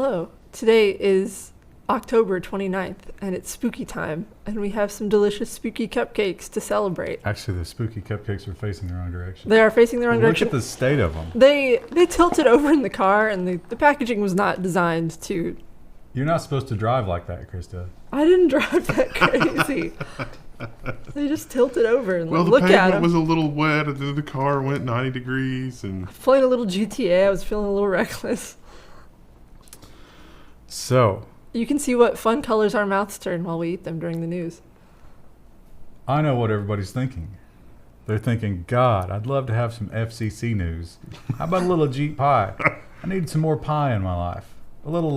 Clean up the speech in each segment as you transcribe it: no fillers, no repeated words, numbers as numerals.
Hello. Today is October 29th, and it's spooky time, and we have some delicious spooky cupcakes to celebrate. Actually, the spooky cupcakes are facing the wrong direction. They are facing the wrong direction. Look at the state of them. They tilted over in the car, and the packaging was not designed to... You're not supposed to drive like that, Krista. I didn't drive that crazy. They just tilted over and well, look at them. the pavement was a little wet, and then the car went 90 degrees. And Playing a little GTA, I was feeling a little reckless. So... You can see what fun colors our mouths turn while we eat them during the news. I know what everybody's thinking. They're thinking, God, I'd love to have some FCC news. How about a little Ajit Pai? I need some more pie in my life. A little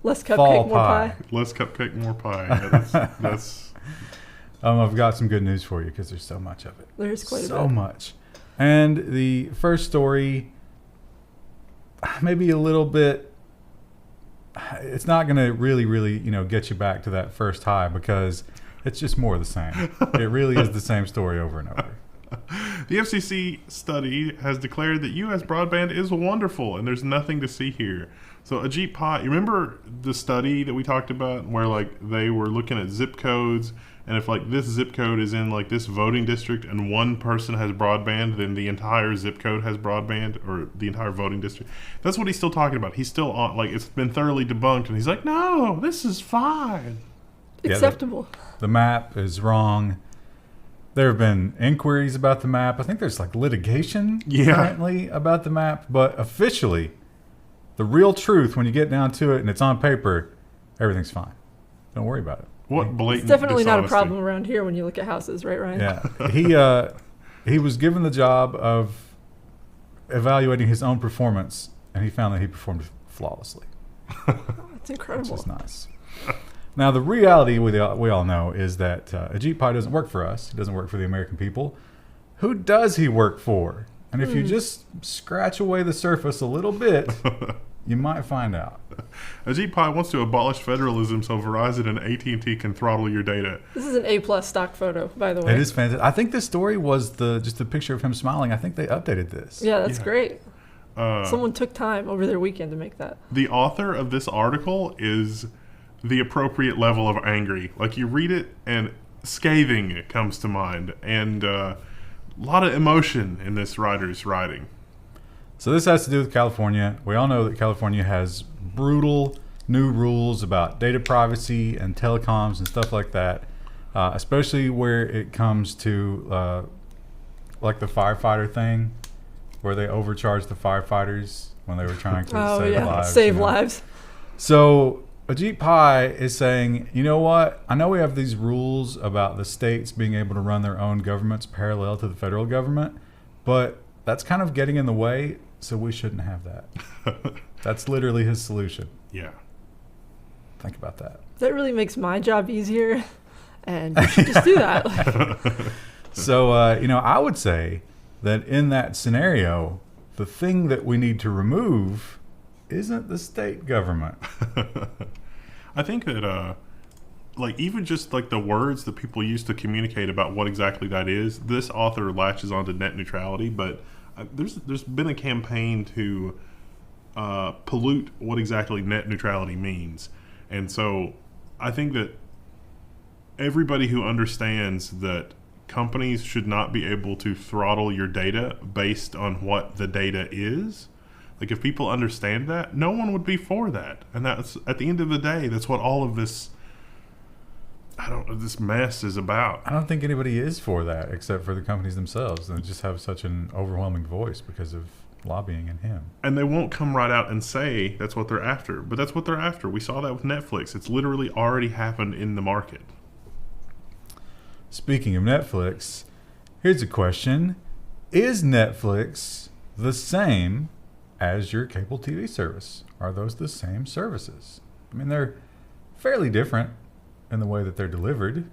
less cupcake, fall more pie. Less cupcake, more pie. Yeah, that's I've got some good news for you because there's so much of it. There's quite a bit. So much. And the first story, maybe a little bit, it's not going to really, get you back to that first high because it's just more of the same. It really is the same story over and over. The FCC study has declared that U.S. broadband is wonderful and there's nothing to see here. So Ajit Pai, you remember the study that we talked about where they were looking at zip codes, and if this zip code is in this voting district and one person has broadband, then the entire zip code has broadband, or the entire voting district. That's what he's still talking about. He's still on, it's been thoroughly debunked, and he's like, no, this is fine. Acceptable. The map is wrong. There have been inquiries about the map. I think there's litigation currently about the map, but officially, the real truth, when you get down to it and it's on paper, everything's fine. Don't worry about it. What blatant It's definitely dishonesty. not a problem around here when you look at houses, right, Ryan? Yeah. He was given the job of evaluating his own performance, and he found that he performed flawlessly. That's incredible. Which is nice. Now, the reality we all know is that Ajit Pai doesn't work for us. He doesn't work for the American people. Who does he work for? And if you just scratch away the surface a little bit, you might find out. Ajit Pai wants to abolish federalism so Verizon and AT&T can throttle your data. This is an A+ stock photo, by the way. It is fantastic. I think this story was just a picture of him smiling. I think they updated this. Yeah, that's great. Someone took time over their weekend to make that. The author of this article is the appropriate level of angry. You read it and scathing comes to mind, and a lot of emotion in this writer's writing. So this has to do with California. We all know that California has brutal new rules about data privacy and telecoms and stuff like that, especially where it comes to the firefighter thing, where they overcharged the firefighters when they were trying to save lives. So Ajit Pai is saying, you know what? I know we have these rules about the states being able to run their own governments parallel to the federal government, but that's kind of getting in the way, so we shouldn't have that. That's literally his solution. Yeah. Think about that. That really makes my job easier, and you should just do that. So, I would say that in that scenario, the thing that we need to remove isn't the state government. I think that, even just the words that people use to communicate about what exactly that is, this author latches onto net neutrality, but there's been a campaign to pollute what exactly net neutrality means. And so I think that everybody who understands that companies should not be able to throttle your data based on what the data is, if people understand that, no one would be for that. And that's, at the end of the day, that's what all of this this mess is about. I don't think anybody is for that except for the companies themselves, and they just have such an overwhelming voice because of lobbying and him. And they won't come right out and say that's what they're after, but that's what they're after. We saw that with Netflix. It's literally already happened in the market. Speaking of Netflix, here's a question. Is Netflix the same as your cable TV service? Are those the same services? I mean, they're fairly different in the way that they're delivered.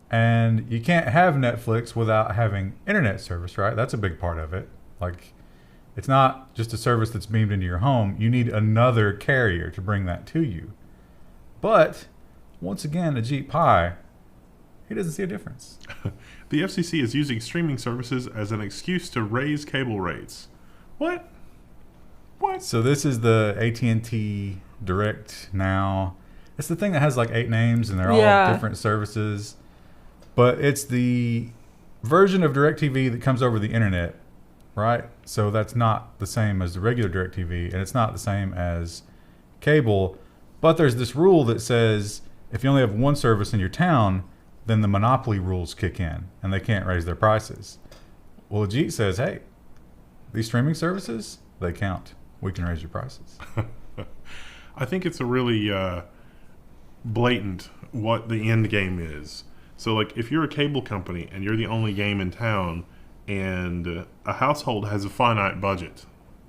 And you can't have Netflix without having internet service, right? That's a big part of it. It's not just a service that's beamed into your home. You need another carrier to bring that to you. But, once again, Ajit Pai, he doesn't see a difference. The FCC is using streaming services as an excuse to raise cable rates. What? So this is the AT&T Direct Now. It's the thing that has like 8 names and they're all Yeah. different services. But it's the version of DirecTV that comes over the internet, right? So that's not the same as the regular DirecTV, and it's not the same as cable. But there's this rule that says if you only have one service in your town, then the monopoly rules kick in and they can't raise their prices. Well, Ajit says, hey, these streaming services, they count. We can raise your prices. I think it's a really blatant what the end game is. So, like, if you're a cable company and you're the only game in town and a household has a finite budget,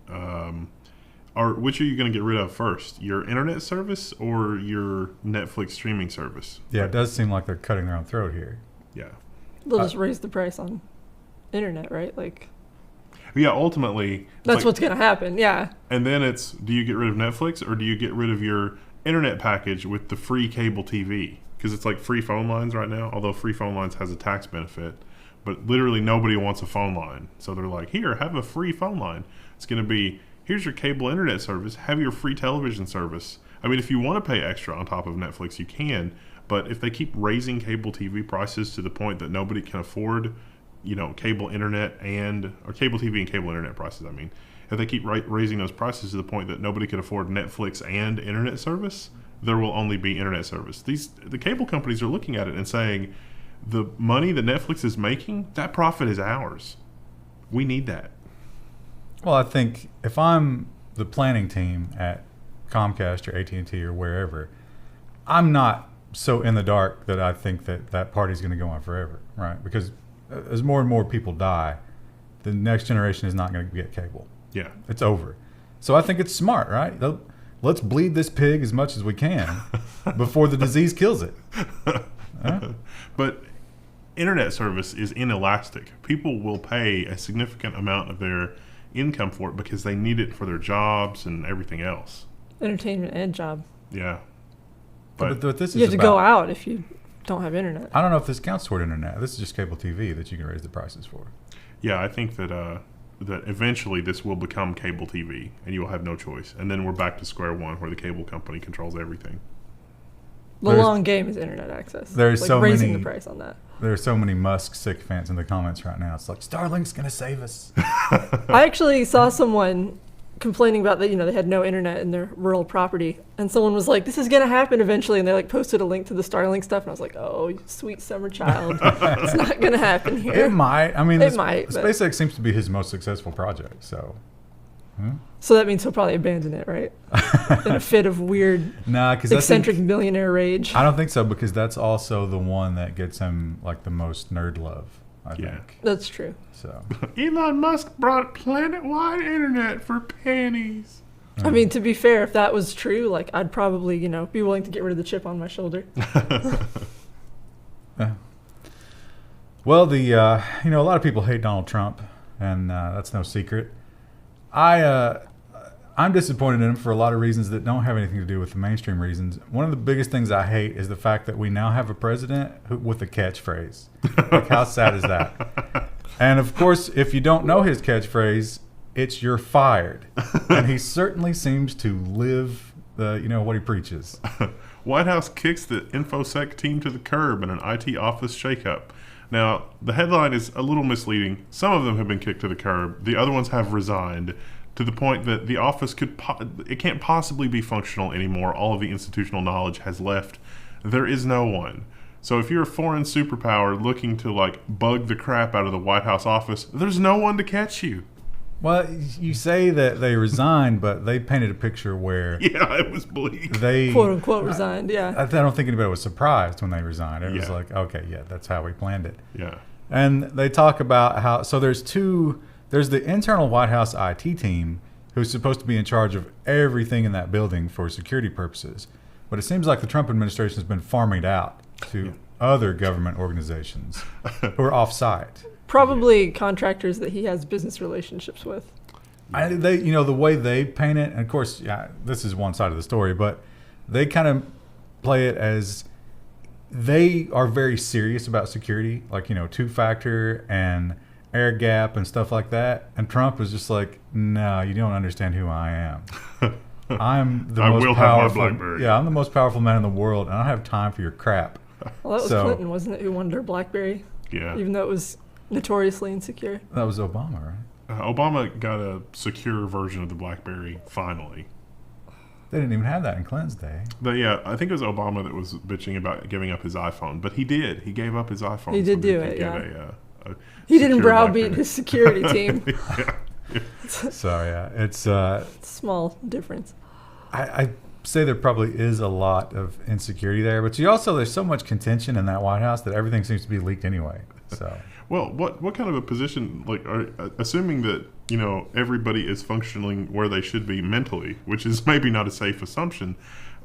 which are you going to get rid of first? Your internet service or your Netflix streaming service? Yeah, it does seem like they're cutting their own throat here. Yeah. They'll just raise the price on internet, right? Like, Yeah, ultimately. that's like, what's going to happen. Yeah. And then it's, do you get rid of Netflix or do you get rid of your internet package with the free cable TV? Because it's like free phone lines right now, although free phone lines has a tax benefit. But literally nobody wants a phone line. So they're like, here, have a free phone line. It's going to be, here's your cable internet service. Have your free television service. I mean, if you want to pay extra on top of Netflix, you can. But if they keep raising cable TV prices to the point that nobody can afford, cable internet or cable TV and cable internet prices, I mean, if they keep raising those prices to the point that nobody can afford Netflix and internet service, there will only be internet service. The cable companies are looking at it and saying, the money that Netflix is making, that profit is ours. We need that. Well, I think if I'm the planning team at Comcast or AT&T or wherever, I'm not so in the dark that I think that party's going to go on forever, right? Because as more and more people die, the next generation is not going to get cable. Yeah. It's over. So I think it's smart, right? Let's bleed this pig as much as we can before the disease kills it. But internet service is inelastic. People will pay a significant amount of their income for it because they need it for their jobs and everything else. Entertainment and job. Yeah. But this is You have to go out if you don't have internet. I don't know if this counts toward internet. This is just cable TV that you can raise the prices for. Yeah, I think that eventually this will become cable TV and you will have no choice. And then we're back to square one where the cable company controls everything. The long game is internet access. There's like so raising many, the price on that. There are so many Musk sycophants in the comments right now. It's like, Starlink's going to save us. I actually saw someone complaining about that, they had no internet in their rural property. And someone was like, this is going to happen eventually. And they posted a link to the Starlink stuff. And I was like, oh, you sweet summer child. It's not going to happen here. It might. I mean, but SpaceX seems to be his most successful project. So that means he'll probably abandon it, right? In a fit of weird, eccentric millionaire rage. I don't think so, because that's also the one that gets him like the most nerd love, I think. That's true. So Elon Musk brought planet-wide internet for pennies. I mean, to be fair, if that was true, I'd probably, be willing to get rid of the chip on my shoulder. Well, a lot of people hate Donald Trump, and that's no secret. I'm disappointed in him for a lot of reasons that don't have anything to do with the mainstream reasons. One of the biggest things I hate is the fact that we now have a president with a catchphrase. Like, how sad is that? And of course, if you don't know his catchphrase, it's "you're fired." And he certainly seems to live what he preaches. White House kicks the infosec team to the curb in an IT office shakeup. Now, the headline is a little misleading. Some of them have been kicked to the curb. The other ones have resigned to the point that the office it can't possibly be functional anymore. All of the institutional knowledge has left. There is no one. So if you're a foreign superpower looking to bug the crap out of the White House office, there's no one to catch you. Well, you say that they resigned, but they painted a picture where it was bleak. They quote unquote resigned. Yeah, I don't think anybody was surprised when they resigned. It was like, okay, that's how we planned it. Yeah, and they talk about how there's the internal White House IT team who's supposed to be in charge of everything in that building for security purposes, but it seems like the Trump administration has been farming it out to other government organizations who are off-site. Probably contractors that he has business relationships with. The way they paint it, and of course, this is one side of the story, but they kind of play it as they are very serious about security, two-factor and air gap and stuff like that. And Trump is just like, no, you don't understand who I am. I'm the I most will have my powerful. BlackBerry. Yeah, I'm the most powerful man in the world, and I don't have time for your crap. Well, that was So- Clinton, wasn't it, who wanted her BlackBerry, Yeah. even though it was notoriously insecure. That was Obama, right? Obama got a secure version of the BlackBerry finally. They didn't even have that in Clinton's day. But yeah, I think it was Obama that was bitching about giving up his iPhone. But he did. He gave up his iPhone. He did so that do could it, get yeah. a He didn't secure browbeat BlackBerry. his security team. So yeah, it's Small difference. I say there probably is a lot of insecurity there, but there's so much contention in that White House that everything seems to be leaked anyway. So Well, what kind of a position, like, assuming that, everybody is functioning where they should be mentally, which is maybe not a safe assumption,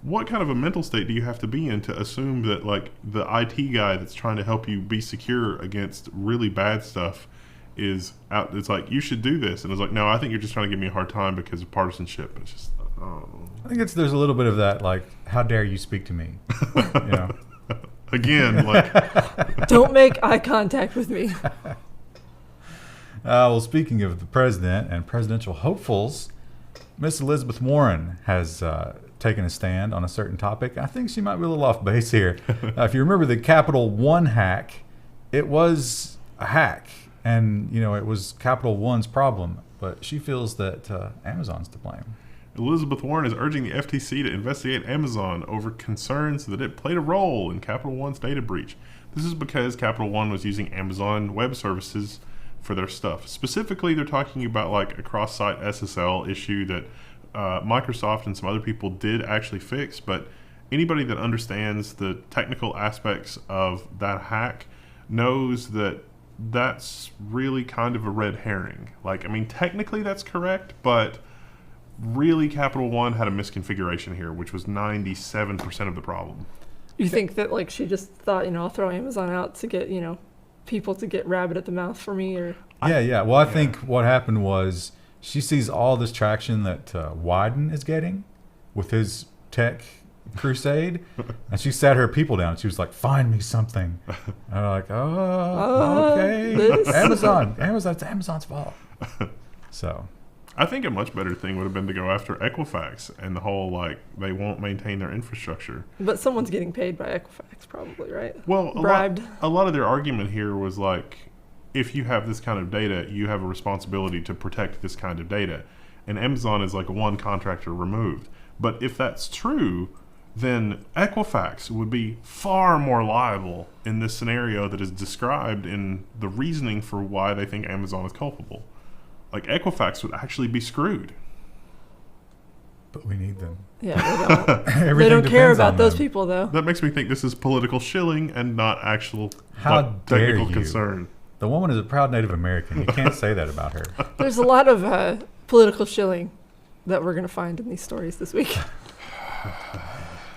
what kind of a mental state do you have to be in to assume that, like, the IT guy that's trying to help you be secure against really bad stuff is out? It's like, you should do this. And it's like, no, I think you're just trying to give me a hard time because of partisanship. It's just, I think there's a little bit of that, like, how dare you speak to me? Again, like, Don't make eye contact with me. Well, speaking of the president and presidential hopefuls, Miss Elizabeth Warren has taken a stand on a certain topic. I think she might be a little off base here. If you remember the Capital One hack, it was a hack, and it was Capital One's problem. But she feels that Amazon's to blame. Elizabeth Warren is urging the FTC to investigate Amazon over concerns that it played a role in Capital One's data breach. This is because Capital One was using Amazon Web Services for their stuff. Specifically, they're talking about like a cross-site SSL issue that Microsoft and some other people did actually fix, but anybody that understands the technical aspects of that hack knows that that's really kind of a red herring. Like, I mean, technically that's correct, but really Capital One had a misconfiguration here, which was 97% of the problem. You think that like she just thought, I'll throw Amazon out to get, people to get rabbit at the mouth for me, or Yeah. Well, I think what happened was she sees all this traction that Wyden is getting with his tech crusade, and she sat her people down. She was like, "Find me something." And they're like, "Oh, okay, this? Amazon. It's Amazon's fault." So, I think a much better thing would have been to go after Equifax and the whole, like, they won't maintain their infrastructure. but someone's getting paid by Equifax, probably, right? Well, Bribed. a lot of their argument here was like, if you have this kind of data, you have a responsibility to protect this kind of data. And Amazon is like one contractor removed. But if that's true, then Equifax would be far more liable in this scenario that is described in the reasoning for why they think Amazon is culpable. Like, Equifax would actually be screwed. but we need them. Yeah, they don't. they Everything don't care depends on about those them. people, though. That makes me think this is political shilling and not actual How like, dare technical you. concern. The woman is a proud Native American. You can't say that about her. There's a lot of political shilling that we're going to find in these stories this week.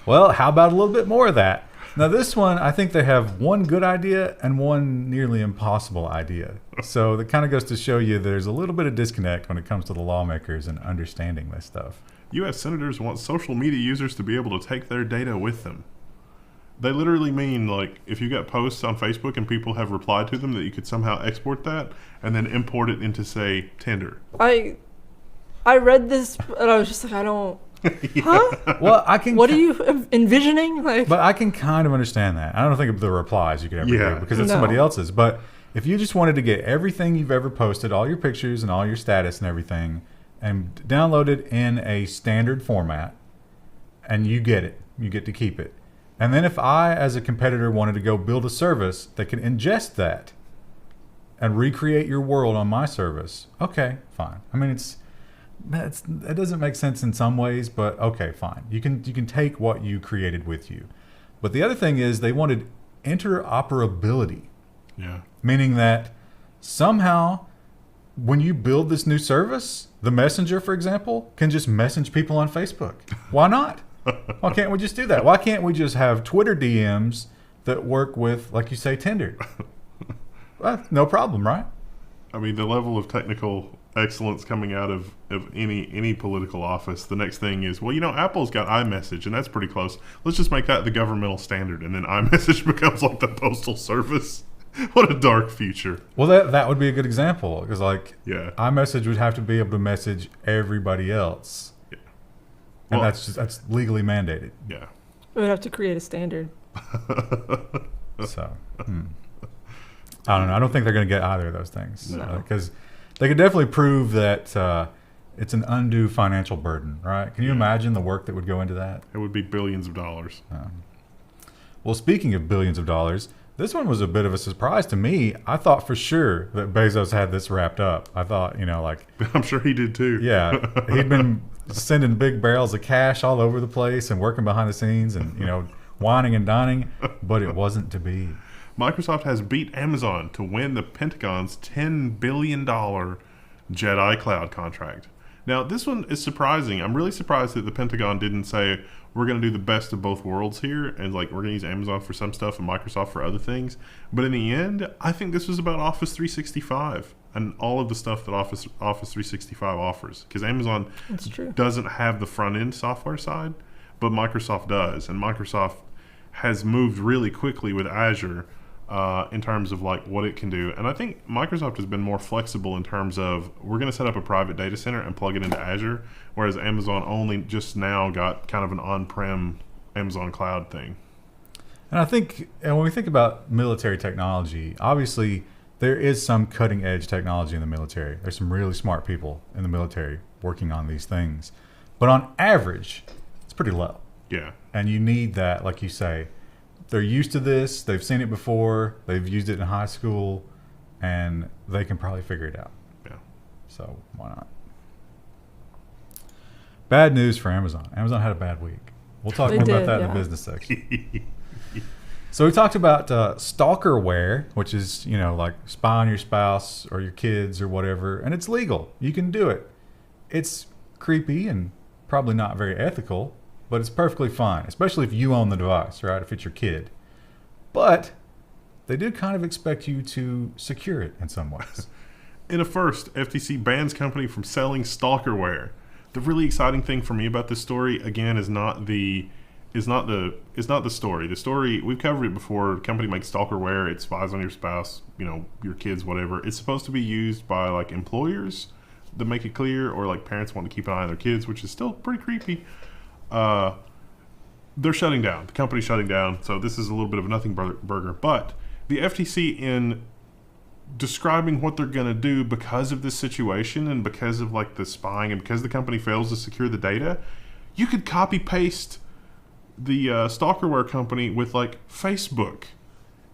Well, how about a little bit more of that? Now, this one, I think they have one good idea and one nearly impossible idea. So that kind of goes to show you there's a little bit of disconnect when it comes to the lawmakers and understanding this stuff. U.S. senators want social media users to be able to take their data with them. They literally mean, like, if you got posts on Facebook and people have replied to them, that you could somehow export that and then import it into, say, Tinder. I read this, and I was just like, I don't... Huh? Well, I can. What are you envisioning? Like, But I can kind of understand that. I don't think of the replies you could ever do because it's No. somebody else's. But if you just wanted to get everything you've ever posted, all your pictures and all your status and everything, and download it in a standard format, and you get it, you get to keep it. And then if I, as a competitor, wanted to go build a service that can ingest that and recreate your world on my service, okay, fine. I mean, it doesn't make sense in some ways, but okay, fine. You can take what you created with you. But the other thing is they wanted interoperability, Yeah. meaning that somehow when you build this new service, the messenger, for example, can just message people on Facebook. Why not? Why can't we just do that? Why can't we just have Twitter DMs that work with, like you say, Tinder? Well, no problem, right? I mean, the level of technical excellence coming out of any political office, the next thing is, well, Apple's got iMessage, and that's pretty close. Let's just make that the governmental standard, and then iMessage becomes like the postal service. What a dark future. Well, that would be a good example because, like, Yeah. iMessage would have to be able to message everybody else. Yeah. And Well- that's legally mandated. Yeah. We would have to create a standard. So, I don't know. I don't think they're going to get either of those things. No. Because they could definitely prove that it's an undue financial burden, right? Can you imagine the work that would go into that? It would be billions of dollars. Well, speaking of billions of dollars, this one was a bit of a surprise to me. I thought for sure that Bezos had this wrapped up. I thought, like, I'm sure he did too. yeah, he'd been sending big barrels of cash all over the place and working behind the scenes and, whining and dining, but it wasn't to be. Microsoft has beat Amazon to win the Pentagon's $10 billion JEDI cloud contract. Now, this one is surprising. I'm really surprised that the Pentagon didn't say, we're going to do the best of both worlds here, and we're going to use Amazon for some stuff and Microsoft for other things. But in the end, I think this was about Office 365 and all of the stuff that Office 365 offers. Because Amazon That's true. doesn't have the front-end software side, but Microsoft does. And Microsoft has moved really quickly with Azure in terms of what it can do. And I think Microsoft has been more flexible in terms of, we're going to set up a private data center and plug it into Azure, whereas Amazon only just now got kind of an on-prem Amazon cloud thing. And I think, and when we think about military technology, obviously there is some cutting edge technology in the military. There's some really smart people in the military working on these things. But on average, it's pretty low. Yeah. And you need that, like you say. They're used to this. They've seen it before. They've used it in high school. And they can probably figure it out. Yeah. So why not? Bad news for Amazon. Amazon had a bad week. We'll talk They more about did, that in the yeah. business section. So we talked about Stalkerware, which is, like spy on your spouse or your kids or whatever, and it's legal. You can do it. It's creepy and probably not very ethical, but it's perfectly fine, especially if you own the device, right? If it's your kid. But they do kind of expect you to secure it in some ways. In a first, FTC bans company from selling stalkerware. The really exciting thing for me about this story, again, is not the story. The story, we've covered it before. The company makes stalkerware. It spies on your spouse, your kids, whatever. It's supposed to be used by employers to make it clear, or parents want to keep an eye on their kids, which is still pretty creepy. They're shutting down. The company's shutting down. So this is a little bit of a nothing burger. But the FTC, in describing what they're going to do because of this situation and because of the spying and because the company fails to secure the data, you could copy paste the Stalkerware company with Facebook.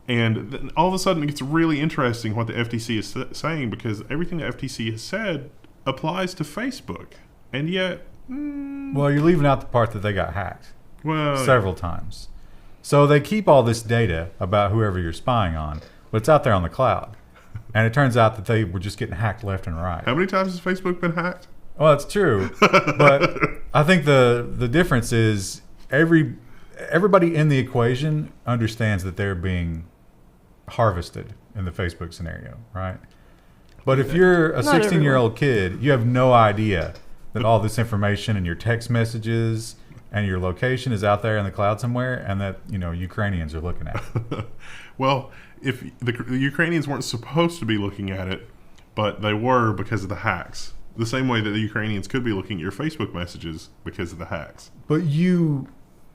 And then all of a sudden it gets really interesting what the FTC is saying, because everything the FTC has said applies to Facebook. And yet... Well, you're leaving out the part that they got hacked several times. So they keep all this data about whoever you're spying on, but it's out there on the cloud. And it turns out that they were just getting hacked left and right. How many times has Facebook been hacked? Well, it's true. But I think the difference is everybody in the equation understands that they're being harvested in the Facebook scenario, right? But if you're a Not 16-year-old kid, you have no idea that all this information and your text messages and your location is out there in the cloud somewhere, and that Ukrainians are looking at it. Well, if the Ukrainians weren't supposed to be looking at it, but they were because of the hacks. The same way that the Ukrainians could be looking at your Facebook messages because of the hacks. But you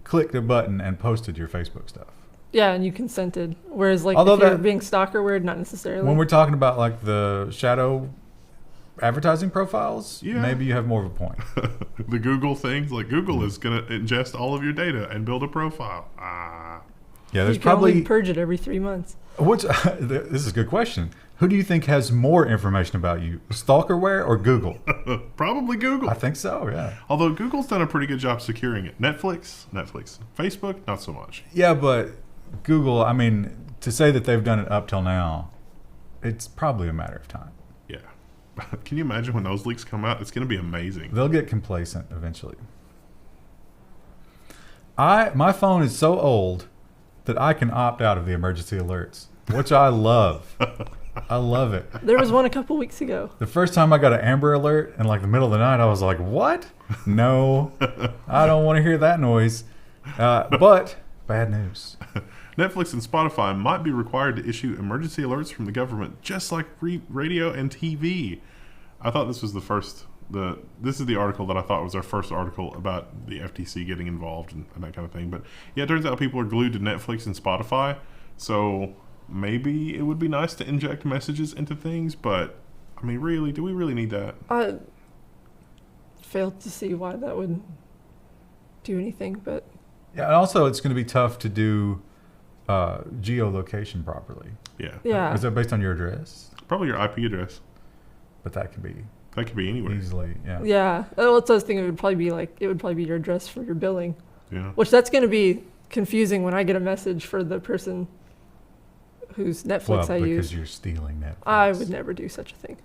clicked a button and posted your Facebook stuff. Yeah, and you consented. Whereas, Although if you're that- being stalkerware, not necessarily. When we're talking about the shadow advertising profiles, Yeah. maybe you have more of a point. The Google things, Google is going to ingest all of your data and build a profile. Yeah, there's you can only probably purge it every 3 months. this is a good question. Who do you think has more information about you, Stalkerware or Google? Probably Google. I think so. Yeah. Although Google's done a pretty good job securing it. Netflix. Facebook, not so much. Yeah, but Google. I mean, to say that they've done it up till now, it's probably a matter of time. Yeah. Can you imagine when those leaks come out? It's going to be amazing. They'll get complacent eventually. My phone is so old that I can opt out of the emergency alerts, which I love. I love it. There was one a couple weeks ago. The first time I got an Amber Alert in the middle of the night, I was like, what? No, I don't want to hear that noise. But bad news. Netflix and Spotify might be required to issue emergency alerts from the government, just like radio and TV. I thought this was the first this is the article that I thought was our first article about the FTC getting involved and that kind of thing. But yeah, it turns out people are glued to Netflix and Spotify. So maybe it would be nice to inject messages into things, but I mean, really, do we really need that? I failed to see why that would do anything, but Yeah, and also it's going to be tough to do geolocation properly. Yeah. yeah. Is that based on your address? Probably your IP address. But that can be That could be anywhere. easily, yeah. Yeah. Well, that's what I was thinking. It would probably be your address for your billing, Yeah. which that's going to be confusing when I get a message for the person whose Netflix Well, I because use. you're stealing Netflix. I would never do such a thing.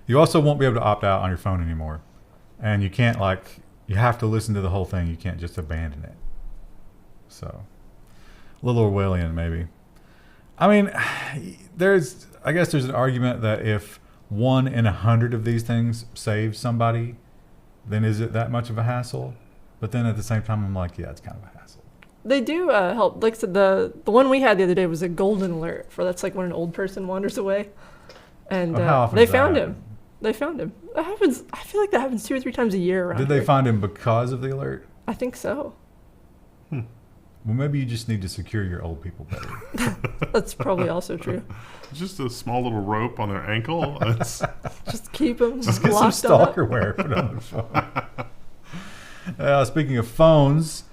You also won't be able to opt out on your phone anymore. And you can't, you have to listen to the whole thing. You can't just abandon it. So, a little Orwellian, maybe. I mean, I guess there's an argument that if 1 in 100 of these things saves somebody, then is it that much of a hassle? But then at the same time, I'm like, yeah, it's kind of a hassle. They do help. Like I said, the one we had the other day was a golden alert that's like when an old person wanders away. And How often they does that found happen? him. They found him. That happens. I feel like that happens 2 or 3 times a year around Did they here. find him because of the alert? I think so. Well, maybe you just need to secure your old people better. That's probably also true. Just a small little rope on their ankle. That's Just keep them Just get some locked up. Stalkerware put on the phone. Speaking of phones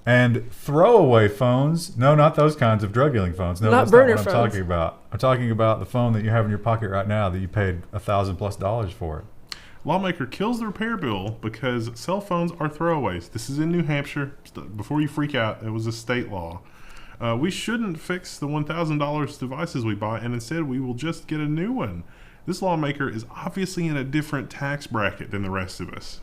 and throwaway phones, no, not those kinds of drug dealing phones. No, Not that's burner not what I'm phones. talking about. I'm talking about the phone that you have in your pocket right now that you paid $1,000+ for. Lawmaker kills the repair bill because cell phones are throwaways. This is in New Hampshire. Before you freak out, it was a state law. We shouldn't fix the $1,000 devices we buy, and instead we will just get a new one. This lawmaker is obviously in a different tax bracket than the rest of us.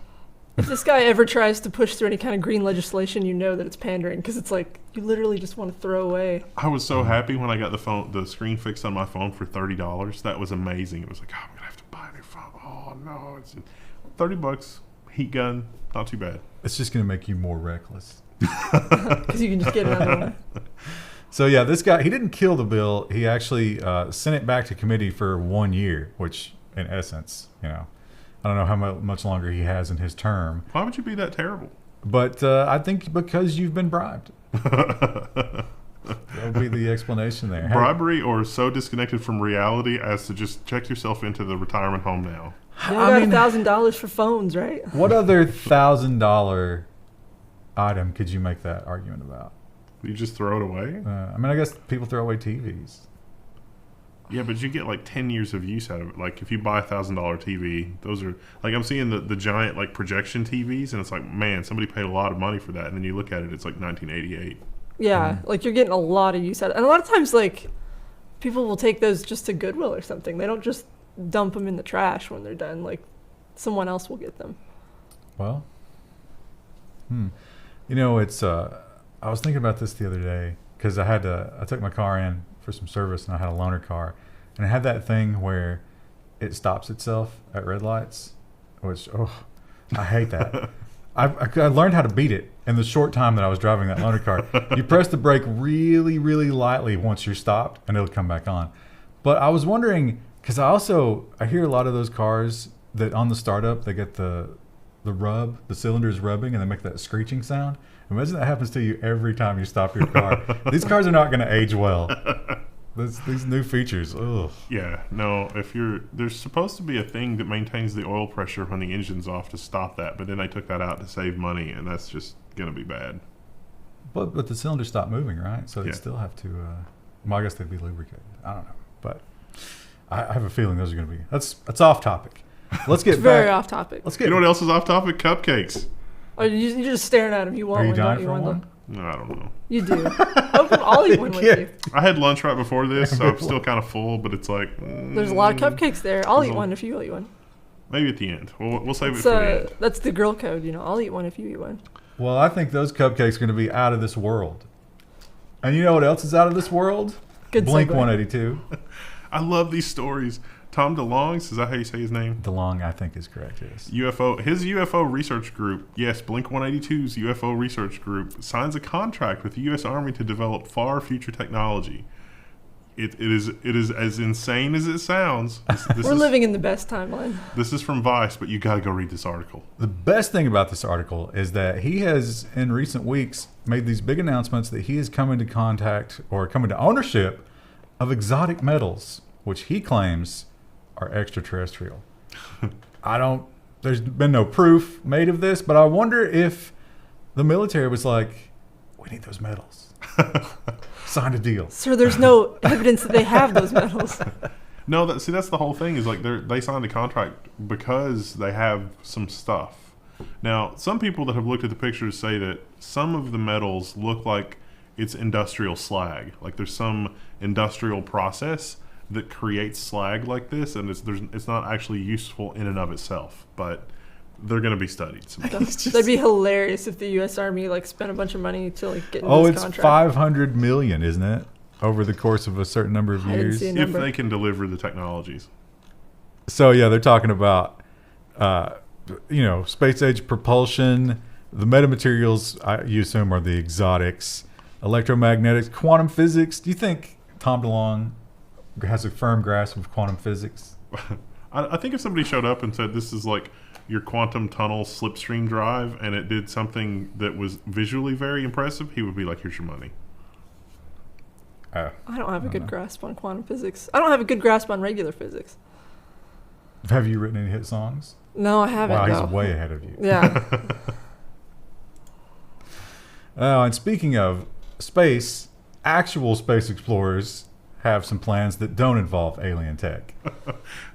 If this guy ever tries to push through any kind of green legislation, you know that it's pandering because it's like you literally just want to throw away. I was so happy when I got the screen fixed on my phone for $30. That was amazing. It was like, oh, I'm gonna have to buy a new phone. Oh no, it's $30. Heat gun, not too bad. It's just going to make you more reckless. Because you can just get another one. So yeah, this guy, he didn't kill the bill. He actually sent it back to committee for 1 year, which in essence, I don't know how much longer he has in his term. Why would you be that terrible? But I think because you've been bribed. That would be the explanation there. Bribery or so disconnected from reality as to just check yourself into the retirement home now. You only got $1,000 for phones, right? What other $1,000 item could you make that argument about? You just throw it away? I guess people throw away TVs. Yeah, but you get like 10 years of use out of it. Like if you buy a $1,000 TV, those are like I'm seeing the giant like projection TVs, and it's like, man, somebody paid a lot of money for that. And then you look at it, it's like 1988. Yeah, like you're getting a lot of use out of it. And a lot of times, like, people will take those just to Goodwill or something. They don't just dump them in the trash when they're done. Like, someone else will get them. Well, it's I was thinking about this the other day because I took my car in for some service and I had a loaner car, and it had that thing where it stops itself at red lights, which I hate that. I learned how to beat it in the short time that I was driving that loaner car. You press the brake really, really lightly once you're stopped, and it'll come back on. But I was wondering, because I hear a lot of those cars that on the startup, they get the cylinders rubbing, and they make that screeching sound. Imagine that happens to you every time you stop your car. These cars are not going to age well. These new features, ugh. Yeah, no, there's supposed to be a thing that maintains the oil pressure when the engine's off to stop that, but then they took that out to save money, and that's just going to be bad. But the cylinders stop moving, right? So they Yeah. still have to, I guess they'd be lubricated. I don't know. But I have a feeling those are going to be, that's off topic. Let's get It's very back. off topic. Let's get, You know what else is off topic? Cupcakes. Or you're just staring at them. You want are you one, dying don't you? for Want one? them? No, I don't know. You do. I'll eat one with Yeah. you. I had lunch right before this, so I'm still kind of full, but it's like... There's a lot of cupcakes there. I'll eat one if you eat one. Maybe at the end. We'll save it for the end. That's the girl code, I'll eat one if you eat one. Well, I think those cupcakes are going to be out of this world. And you know what else is out of this world? Good Blink segue. 182. I love these stories. Tom DeLonge, is that how you say his name? DeLonge, I think, is correct, yes. His UFO research group, yes, Blink 182's UFO research group, signs a contract with the U.S. Army to develop far future technology. it is as insane as it sounds. We're living in the best timeline. This is from Vice, but you got to go read this article. The best thing about this article is that he has, in recent weeks, made these big announcements that he is coming to contact or coming to ownership of exotic metals, which he claims are extraterrestrial. There's been no proof made of this, but I wonder if the military was like, we need those metals. Signed a deal. Sir, there's no evidence that they have those metals. No, that's the whole thing. Is like they signed a contract because they have some stuff. Now, some people that have looked at the pictures say that some of the metals look like it's industrial slag. Like there's some industrial process that creates slag like this, and it's not actually useful in and of itself, but they're going to be studied. That'd be hilarious if the U.S. Army spent a bunch of money to get in this contract. $500 million, isn't it, over the course of a certain number of years? If they can deliver the technologies. So yeah, they're talking about space age propulsion. The metamaterials, you assume, are the exotics, electromagnetics, quantum physics. Do you think Tom DeLonge has a firm grasp of quantum physics? I think if somebody showed up and said this is like your quantum tunnel slipstream drive and it did something that was visually very impressive, he would be like, here's your money. I don't have a good grasp on quantum physics. I don't have a good grasp on regular physics. Have you written any hit songs? No, I haven't. Wow, he's way ahead of you. Yeah. And speaking of space, actual space explorers have some plans that don't involve alien tech.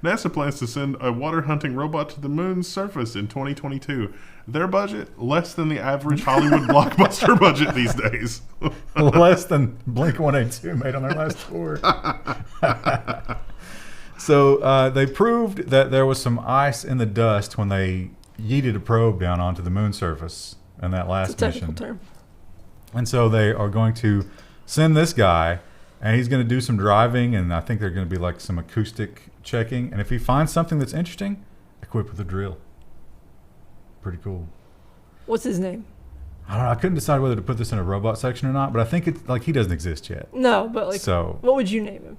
NASA plans to send a water hunting robot to the moon's surface in 2022. Their budget, less than the average Hollywood blockbuster budget these days. Less than Blink-182 made on their last tour. So they proved that there was some ice in the dust when they yeeted a probe down onto the moon surface in that last It's a technical mission. term. And so they are going to send this guy, and he's going to do some driving, and I think they're going to be some acoustic checking. And if he finds something that's interesting, equipped with a drill. Pretty cool. What's his name? I don't know. I couldn't decide whether to put this in a robot section or not, but I think it's he doesn't exist yet. No, but so, what would you name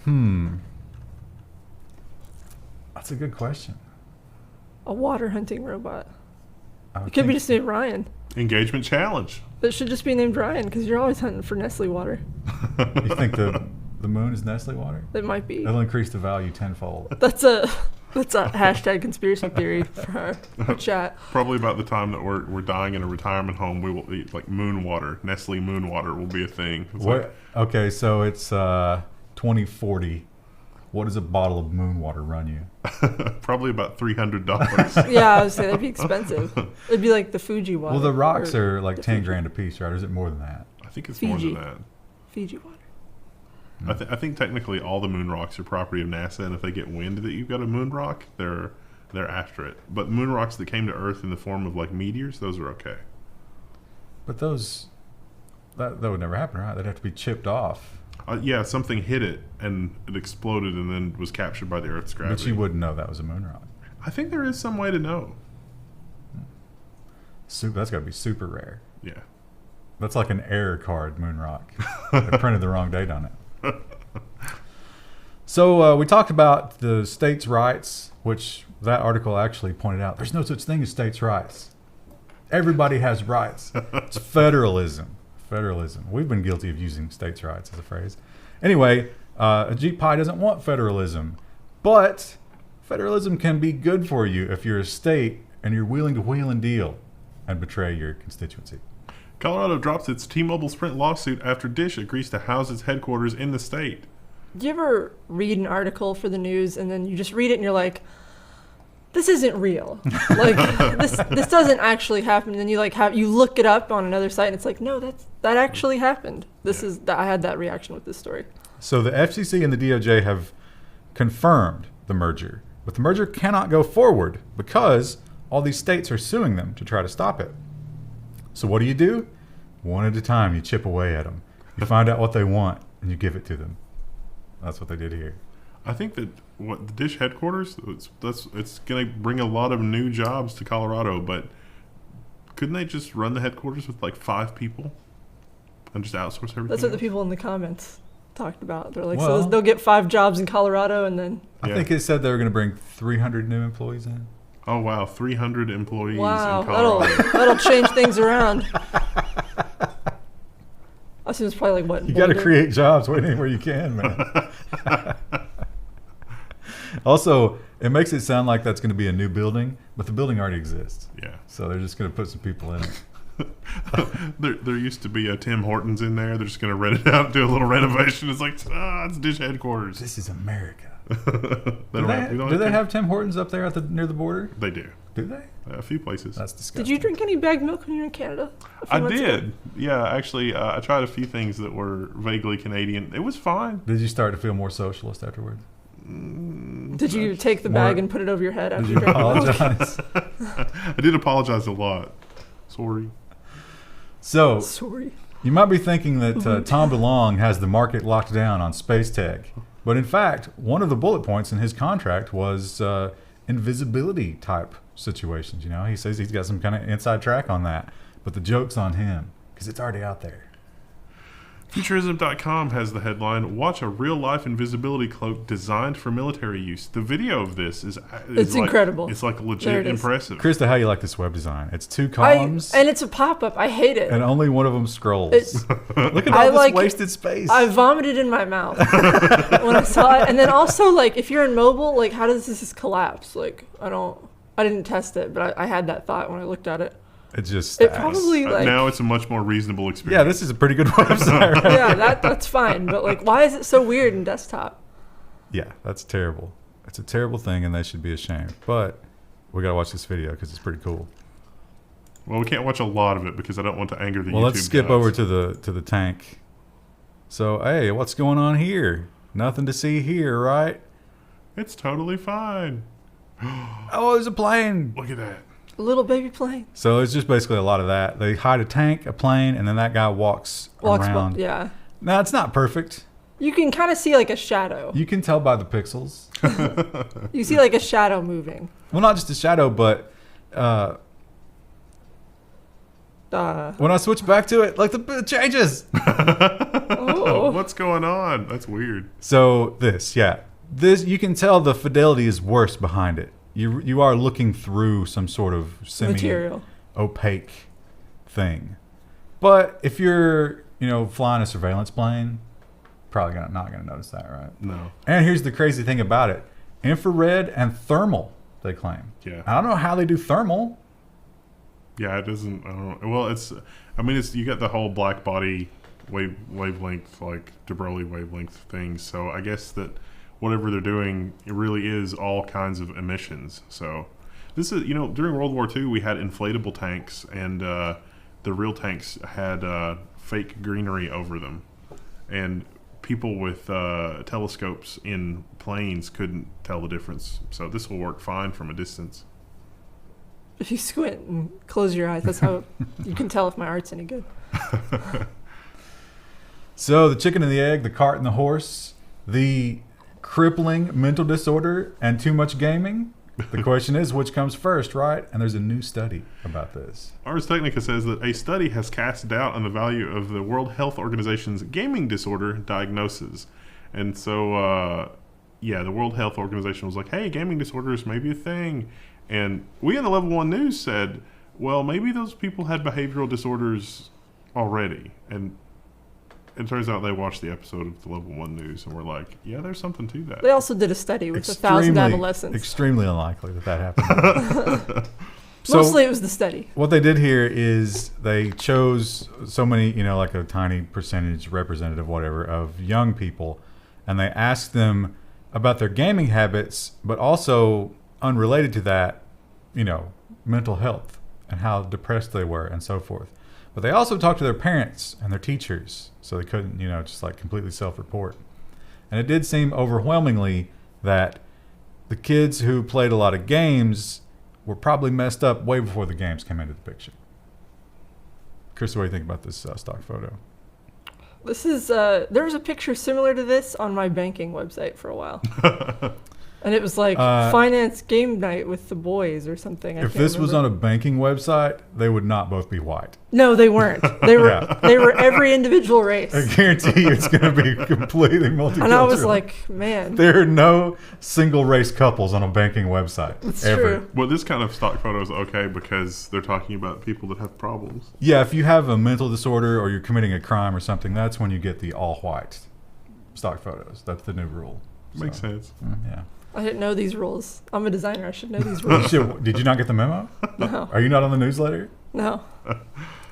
him? That's a good question. A water hunting robot. It could be just named Ryan. Engagement challenge. It should just be named Ryan because you're always hunting for Nestle water. You think the moon is Nestle water? It might be. It'll increase the value tenfold. That's a hashtag conspiracy theory for our chat. Probably about the time that we're dying in a retirement home, we will eat moon water. Nestle moon water will be a thing. Okay, so it's 2040. What does a bottle of moon water run you? Probably about $300. Yeah, I would say that'd be expensive. It'd be like the Fuji water. Well, the rocks are like 10 grand a piece, right? Or is it more than that? I think it's Fiji. more than that. Fiji water. I think technically all the moon rocks are property of NASA, and if they get wind that you've got a moon rock, they're after it. But moon rocks that came to Earth in the form of meteors, those are okay. But those that would never happen, right? They'd have to be chipped off. Yeah, something hit it and it exploded and then was captured by the Earth's gravity. But you wouldn't know that was a moon rock. I think there is some way to know. That's got to be super rare. Yeah. That's like an error card moon rock. They printed the wrong date on it. So we talked about the states' rights, which that article actually pointed out. There's no such thing as states' rights. Everybody has rights. It's federalism. Federalism. We've been guilty of using states' rights as a phrase. Anyway, Ajit Pai doesn't want federalism, but federalism can be good for you if you're a state and you're willing to wheel and deal and betray your constituency. Colorado drops its T-Mobile Sprint lawsuit after Dish agrees to house its headquarters in the state. Do you ever read an article for the news and then you just read it and you're like, this isn't real. This doesn't actually happen. And then you look it up on another site and it's like, no, that actually happened. I had that reaction with this story. So the FCC and the DOJ have confirmed the merger, but the merger cannot go forward because all these states are suing them to try to stop it. So what do? One at a time, you chip away at them. You find out what they want and you give it to them. That's what they did here. I think that the Dish headquarters, it's going to bring a lot of new jobs to Colorado, but couldn't they just run the headquarters with 5 people and just outsource everything? That's what the people in the comments talked about. They're like, Well- so they'll get 5 jobs in Colorado, and then I think it said they were going to bring 300 new employees in. Oh wow, 300 employees wow, in Colorado. that'll change things around. I assume it's probably like what? You got to Boulder? create jobs anywhere you can, man. Also, it makes it sound like that's going to be a new building, but the building already exists. Yeah. So they're just going to put some people in it. There used to be a Tim Hortons in there. They're just going to rent it out and do a little renovation. It's like, it's Dish headquarters. This is America. Do Do they have Tim Hortons up there near the border? They do. Do they? A few places. That's disgusting. Did you drink any bagged milk when you were in Canada? I did. Yeah, actually, I tried a few things that were vaguely Canadian. It was fine. Did you start to feel more socialist afterwards? Did you take the bag and put it over your head after Did you you drank milk? apologize? I did apologize a lot. Sorry. So, Sorry. you might be thinking that Tom DeLonge has the market locked down on space tech. But in fact, one of the bullet points in his contract was invisibility type situations. You know, he says he's got some kind of inside track on that. But the joke's on him because it's already out there. Futurism.com has the headline, "Watch a real-life invisibility cloak designed for military use." The video of this is It's like, incredible. It's like There legit it is. impressive. Krista, how you like this web design? It's 2 columns And it's a pop-up. I hate it. and only one of them scrolls. It's- Look at I all this like- wasted space. I vomited in my mouth when I saw it. And then also, like, if you're in mobile, like, how does this collapse? Like, I didn't test it, but I had that thought when I looked at it. It just It stacks. probably, like, Now it's a much more reasonable experience. Yeah, this is a pretty good website, right? yeah, that's fine. But, like, why is it so weird in desktop? Yeah, that's terrible. It's a terrible thing, and they should be ashamed. But we gotta watch this video because it's pretty cool. Well, we can't watch a lot of it because I don't want to anger the Well, YouTube let's skip gods. over to the tank. So, hey, what's going on here? Nothing to see here, right? It's totally fine. Oh, there's a plane. Look at that. A little baby plane. So it's just basically a lot of that. They hide a tank, a plane, and then that guy walks around. Yeah. Now, it's not perfect. You can kind of see, like, a shadow. You can tell by the pixels. You see, like, a shadow moving. Well, not just a shadow, but when I switch back to it, like it changes. Oh. What's going on? That's weird. So this you can tell the fidelity is worse behind it. You are looking through some sort of Material. semi-opaque thing. But if you're flying a surveillance plane, probably not gonna notice that, right? No. And here's the crazy thing about it: infrared and thermal. They claim. Yeah. I don't know how they do thermal. Yeah, it doesn't. I don't know. Well, it's you got the whole black body wavelength, like de Broglie wavelength things. So I guess that whatever they're doing, it really is all kinds of emissions. So this is, during World War II, we had inflatable tanks, and the real tanks had fake greenery over them, and people with telescopes in planes couldn't tell the difference. So this will work fine from a distance. If you squint and close your eyes, that's how you can tell if my art's any good. So the chicken and the egg, the cart and the horse, the crippling mental disorder and too much gaming. The question is, which comes first, right? And there's a new study about this. Ars Technica says that a study has cast doubt on the value of the World Health Organization's gaming disorder diagnoses. And so, the World Health Organization was like, hey, gaming disorders may be a thing. And we in the Level 1 News said, well, maybe those people had behavioral disorders already. And it turns out they watched the episode of the Level 1 News and were like, yeah, there's something to that. They also did a study with 1,000 adolescents. Extremely unlikely that happened. So Mostly it was the study. what they did here is they chose so many, like a tiny percentage representative, whatever, of young people, and they asked them about their gaming habits, but also unrelated to that, mental health and how depressed they were and so forth. But they also talked to their parents and their teachers, so they couldn't, just like completely self-report. And it did seem overwhelmingly that the kids who played a lot of games were probably messed up way before the games came into the picture. Chris, what do you think about this stock photo? This is there was a picture similar to this on my banking website for a while. And it was like finance game night with the boys or something. If this was on a banking website, they would not both be white. No, they weren't. They were they were every individual race. I guarantee you it's going to be completely multicultural. And I was like, man. There are no single race couples on a banking website. It's ever. true. Well, this kind of stock photo is okay because they're talking about people that have problems. Yeah, if you have a mental disorder or you're committing a crime or something, that's when you get the all white stock photos. That's the new rule. Makes sense. Yeah. I didn't know these rules. I'm a designer. I should know these rules. Did you not get the memo? No. Are you not on the newsletter? No.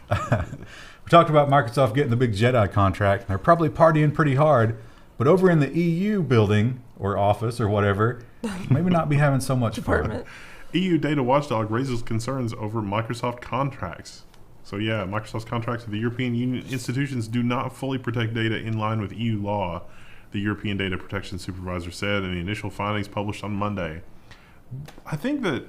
We talked about Microsoft getting the big JEDI contract. And they're probably partying pretty hard. But over in the EU building or office or whatever, maybe not be having so much Department. fun. EU data watchdog raises concerns over Microsoft contracts. So yeah, Microsoft's contracts with the European Union institutions do not fully protect data in line with EU law, the European Data Protection Supervisor said in the initial findings published on Monday. I think that,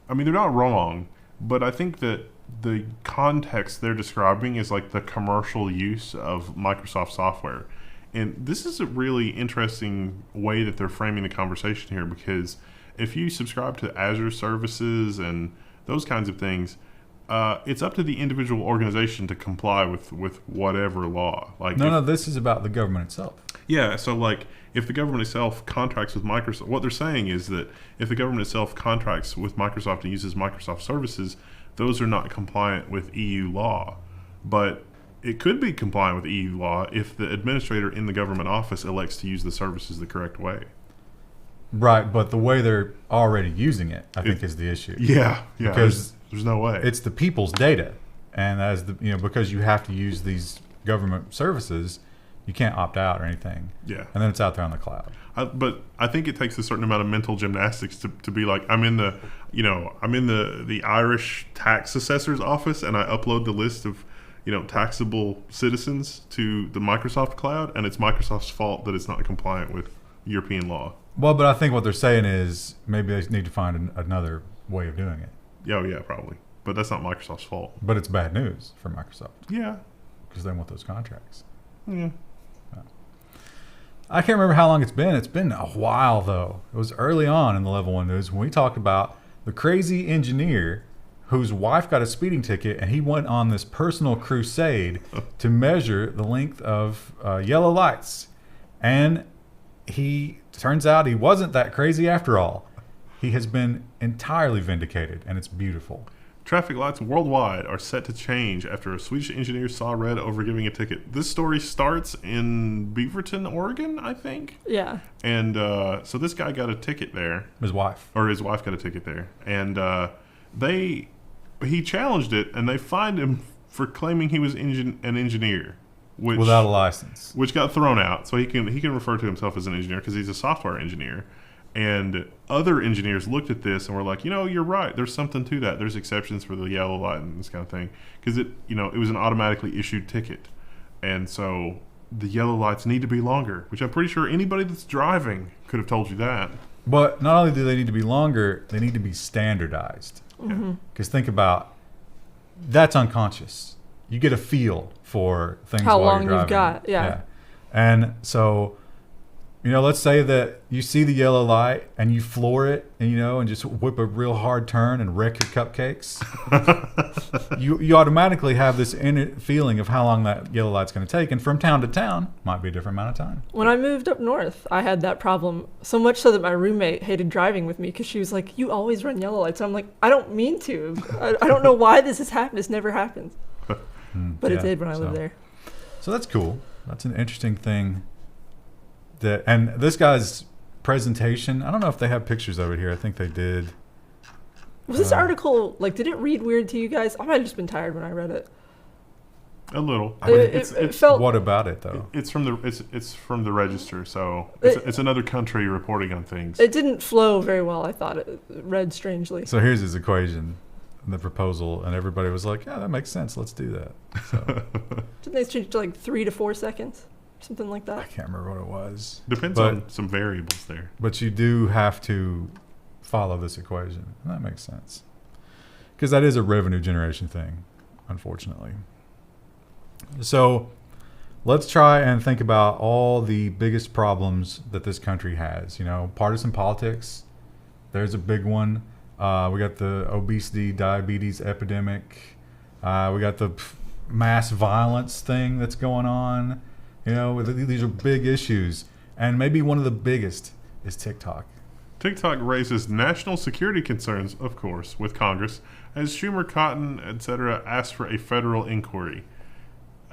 I mean, they're not wrong, but I think that the context they're describing is like the commercial use of Microsoft software. And this is a really interesting way that they're framing the conversation here, because if you subscribe to Azure services and those kinds of things, it's up to the individual organization to comply with whatever law. Like No, this is about the government itself. Yeah, so like if the government itself contracts with Microsoft, what they're saying is that if the government itself contracts with Microsoft and uses Microsoft services, those are not compliant with EU law. But it could be compliant with EU law if the administrator in the government office elects to use the services the correct way. Right, but the way they're already using it, I think, is the issue. Yeah, Because there's no way. it's the people's data, and as the because you have to use these government services, you can't opt out or anything. Yeah. And then it's out there on the cloud. But I think it takes a certain amount of mental gymnastics to be like, I'm in the Irish tax assessor's office and I upload the list of, taxable citizens to the Microsoft cloud, and it's Microsoft's fault that it's not compliant with European law. Well, but I think what they're saying is maybe they need to find another way of doing it. Yeah, probably. But that's not Microsoft's fault. But it's bad news for Microsoft Yeah. because they want those contracts. Yeah. I can't remember how long it's been. It's been a while, though. It was early on in the Level 1 news when we talked about the crazy engineer whose wife got a speeding ticket, and he went on this personal crusade to measure the length of yellow lights. And turns out he wasn't that crazy after all. He has been entirely vindicated, and it's beautiful. Traffic lights worldwide are set to change after a Swedish engineer saw red over giving a ticket. This story starts in Beaverton, Oregon, I think. Yeah. And so this guy got a ticket there. His wife. Or his wife got a ticket there. And he challenged it, and they fined him for claiming he was an engineer. Without a license. Which got thrown out. So he can refer to himself as an engineer because he's a software engineer. And other engineers looked at this and were like, you're right. There's something to that. There's exceptions for the yellow light and this kind of thing. Because it was an automatically issued ticket. And so the yellow lights need to be longer, which I'm pretty sure anybody that's driving could have told you that. But not only do they need to be longer, they need to be standardized. Because think about, that's unconscious. You get a feel for things How while long you're driving. you've got, yeah. And so, let's say that you see the yellow light and you floor it and just whip a real hard turn and wreck your cupcakes. you automatically have this inner feeling of how long that yellow light's going to take. And from town to town, might be a different amount of time. When I moved up north, I had that problem, so much so that my roommate hated driving with me because she was like, you always run yellow lights. And I'm like, I don't mean to. I don't know why this has happened. This never happens. But it did when I lived there. So that's cool. That's an interesting thing. And this guy's presentation, I don't know if they have pictures of it here. I think they did. Was this article, did it read weird to you guys? I might have just been tired when I read it. A little. It felt. What about it, though? It's from the Register, so it's another country reporting on things. It didn't flow very well, I thought. It read strangely. So here's his equation, the proposal, and everybody was like, yeah, that makes sense. Let's do that. So Didn't they change to 3 to 4 seconds? Something like that. I can't remember what it was. Depends on some variables there. But you do have to follow this equation. And that makes sense. Because that is a revenue generation thing, unfortunately. So let's try and think about all the biggest problems that this country has. You know, partisan politics, there's a big one. We got the obesity, diabetes epidemic. We got the mass violence thing that's going on. You know, these are big issues. And maybe one of the biggest is TikTok. TikTok raises national security concerns, of course, with Congress, as Schumer, Cotton, etc. asked for a federal inquiry.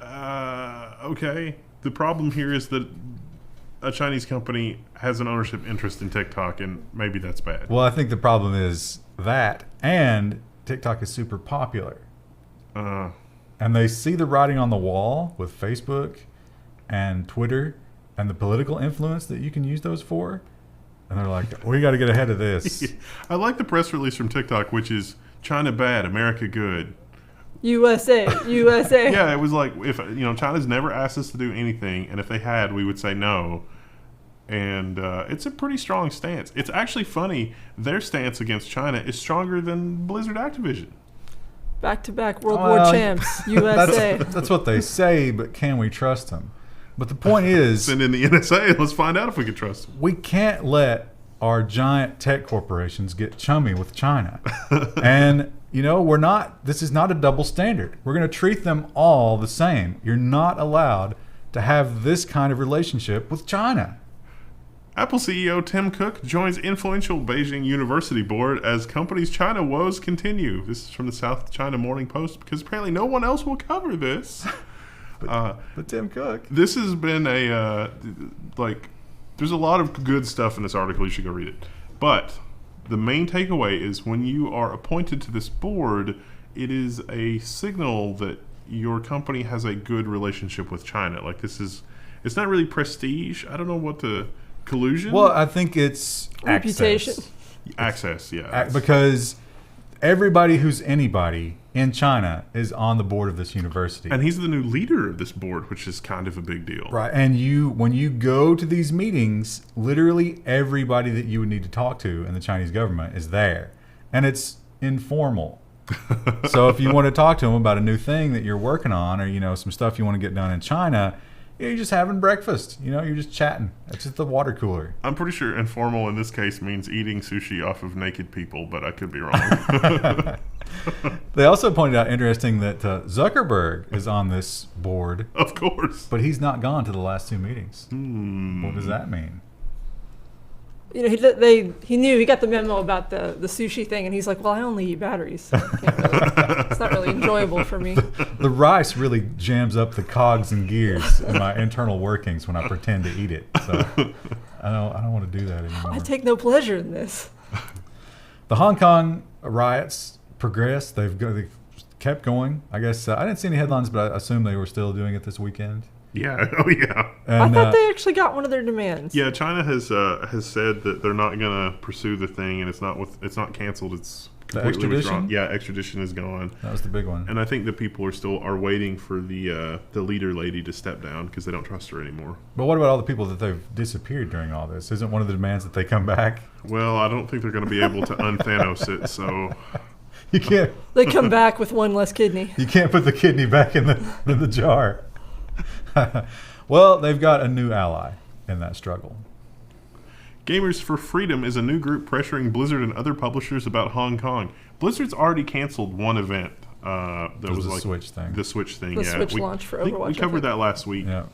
Okay. The problem here is that a Chinese company has an ownership interest in TikTok, and maybe that's bad. Well, I think the problem is that, and TikTok is super popular. And they see the writing on the wall with Facebook and Twitter and the political influence that you can use those for. And they're like, we got to get ahead of this. I like the press release from TikTok, which is China bad, America good. USA. Yeah, it was like, if China's never asked us to do anything, and if they had, we would say no. And it's a pretty strong stance. It's actually funny. Their stance against China is stronger than Blizzard Activision. Back-to-back World War champs, USA. That's what they say, but can we trust them? But the point is... Send in the NSA, let's find out if we can trust them. We can't let our giant tech corporations get chummy with China. And... this is not a double standard. We're going to treat them all the same. You're not allowed to have this kind of relationship with China. Apple CEO Tim Cook joins influential Beijing University board as company's China woes continue. This is from the South China Morning Post, because apparently no one else will cover this. But Tim Cook. This has been there's a lot of good stuff in this article. You should go read it. But... the main takeaway is when you are appointed to this board, it is a signal that your company has a good relationship with China. Like it's not really prestige. I don't know what the collusion. Well, I think it's reputation. Access, yeah. Because everybody who's anybody in China is on the board of this university. And he's the new leader of this board, which is kind of a big deal. Right. And when you go to these meetings, literally everybody that you would need to talk to in the Chinese government is there. And it's informal. So if you want to talk to them about a new thing that you're working on, or, some stuff you want to get done in China, you're just having breakfast. You're just chatting. It's just the water cooler. I'm pretty sure informal in this case means eating sushi off of naked people, but I could be wrong. They also pointed out, interesting, that Zuckerberg is on this board. Of course. But he's not gone to the last two meetings. What does that mean? He knew, he got the memo about the sushi thing, and he's like, well, I only eat batteries. So it's not really enjoyable for me. The rice really jams up the cogs and gears in my internal workings when I pretend to eat it. So I don't want to do that anymore. I take no pleasure in this. The Hong Kong riots progressed. They've kept going. I guess I didn't see any headlines, but I assume they were still doing it this weekend. Yeah. Oh, yeah. And, I thought they actually got one of their demands. Yeah, China has said that they're not going to pursue the thing, and it's not canceled. It's completely withdrawn. Yeah, extradition is gone. That was the big one. And I think that people are waiting for the leader lady to step down because they don't trust her anymore. But what about all the people that they've disappeared during all this? Isn't one of the demands that they come back? Well, I don't think they're going to be able to un-Thanos it. So you can't. They come back with one less kidney. You can't put the kidney back in the jar. Well, they've got a new ally in that struggle. Gamers for Freedom is a new group pressuring Blizzard and other publishers about Hong Kong. Blizzard's already canceled one event. That was the like Switch thing. The Switch thing, the yeah. Switch launch for Overwatch. We covered that last week. Yeah.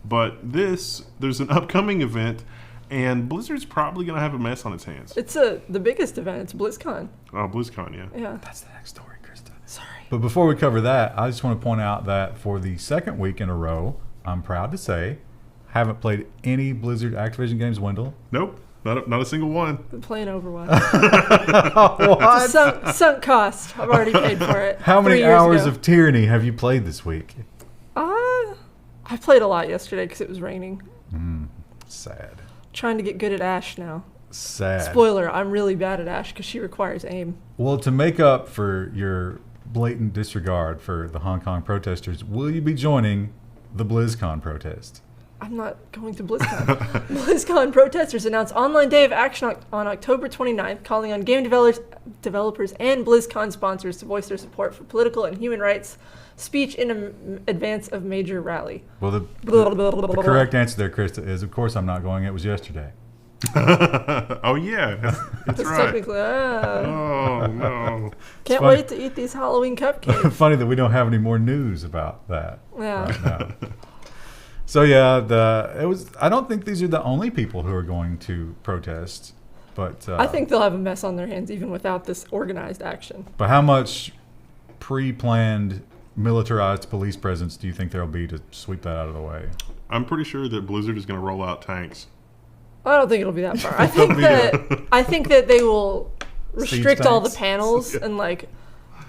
But there's an upcoming event, and Blizzard's probably going to have a mess on its hands. It's the biggest event. It's BlizzCon. Oh, BlizzCon, yeah. Yeah. That's the next story, Krista. Sorry. But before we cover that, I just want to point out that for the second week in a row, I'm proud to say, haven't played any Blizzard Activision games, Wendell. Nope. Not a single one. Been playing Overwatch. What? It's a sunk cost. I've already paid for it. How many hours of tyranny have you played this week? I played a lot yesterday because it was raining. Sad. Trying to get good at Ashe now. Sad. Spoiler, I'm really bad at Ashe because she requires aim. Well, to make up for your blatant disregard for the Hong Kong protesters, will you be joining the BlizzCon protest? I'm not going to BlizzCon. BlizzCon protesters announced online day of action on October 29th, calling on game developers and BlizzCon sponsors to voice their support for political and human rights speech in advance of major rally. Well, the correct answer there, Krista, is of course I'm not going. It was yesterday. Oh yeah, that's right. Technically, Oh no. Can't wait to eat these Halloween cupcakes. Funny that we don't have any more news about that. Yeah. Right now. So yeah, I don't think these are the only people who are going to protest, but I think they'll have a mess on their hands even without this organized action. But how much pre-planned militarized police presence do you think there'll be to sweep that out of the way? I'm pretty sure that Blizzard is going to roll out tanks. I don't think it'll be that far. I think that they will restrict all the panels and like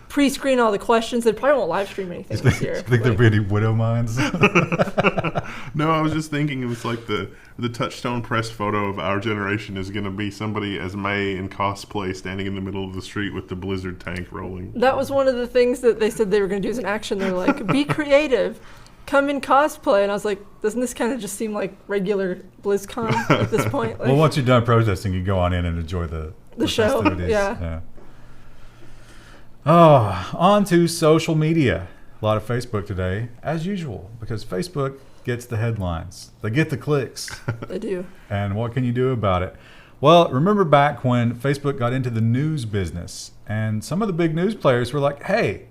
pre-screen all the questions. They probably won't live stream anything this year. Do you think there'll be any widow mines? No, I was just thinking it was like the touchstone press photo of our generation is going to be somebody as May in cosplay standing in the middle of the street with the Blizzard tank rolling. That was one of the things that they said they were going to do as an action. They're like, be creative, come in cosplay. And I was like, doesn't this kind of just seem like regular BlizzCon at this point? Like, Well, once you're done protesting, you go on in and enjoy the show. festivities. Yeah. Oh, on to social media. A lot of Facebook today, as usual, because Facebook gets the headlines. They get the clicks. They do. And what can you do about it? Well, remember back when Facebook got into the news business, and some of the big news players were like, hey,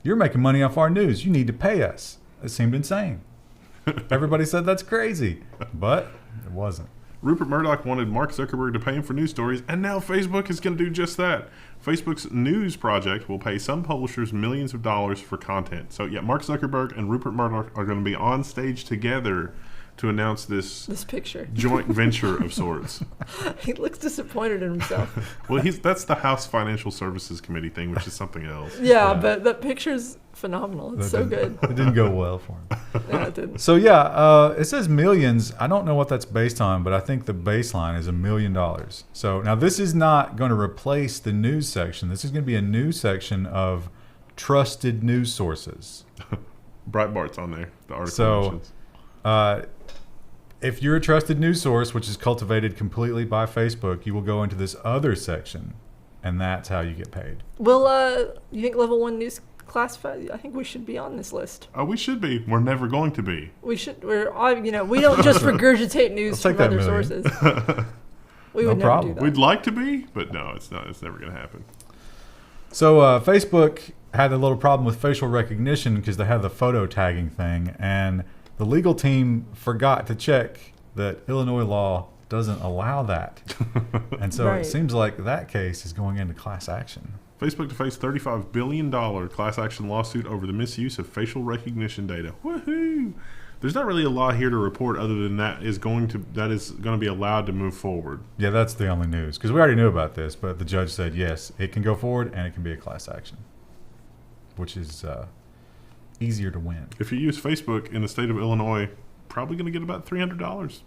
you're making money off our news. You need to pay us. It seemed insane. Everybody said that's crazy, but it wasn't. Rupert Murdoch wanted Mark Zuckerberg to pay him for news stories, and now Facebook is going to do just that. Facebook's news project will pay some publishers millions of dollars for content. So, yeah, Mark Zuckerberg and Rupert Murdoch are going to be on stage together to announce this picture joint venture of sorts. He looks disappointed in himself. Well, that's the House Financial Services Committee thing, which is something else. Yeah, but that picture's phenomenal. It's so good. It didn't go well for him. Yeah, it didn't. So yeah, it says millions. I don't know what that's based on, but I think the baseline is $1 million. So now this is not going to replace the news section. This is going to be a new section of trusted news sources. Breitbart's on there. The article So, mentions. If you're a trusted news source, which is cultivated completely by Facebook, you will go into this other section, and that's how you get paid. Will you think Level 1 news classified? I think we should be on this list. We should be. We're never going to be. We should. We don't just regurgitate news I'll from take that other million. sources. We would No never problem. do that. We'd like to be, but no, it's not. It's never going to happen. So Facebook had a little problem with facial recognition because they have the photo tagging thing, and the legal team forgot to check that Illinois law doesn't allow that. And so Right. it seems like that case is going into class action. Facebook to face $35 billion class action lawsuit over the misuse of facial recognition data. Woohoo! There's not really a lot here to report other than that is going to be allowed to move forward. Yeah, that's the only news, because we already knew about this, but the judge said, yes, it can go forward and it can be a class action, which is easier to win. If you use Facebook in the state of Illinois, probably going to get about $300.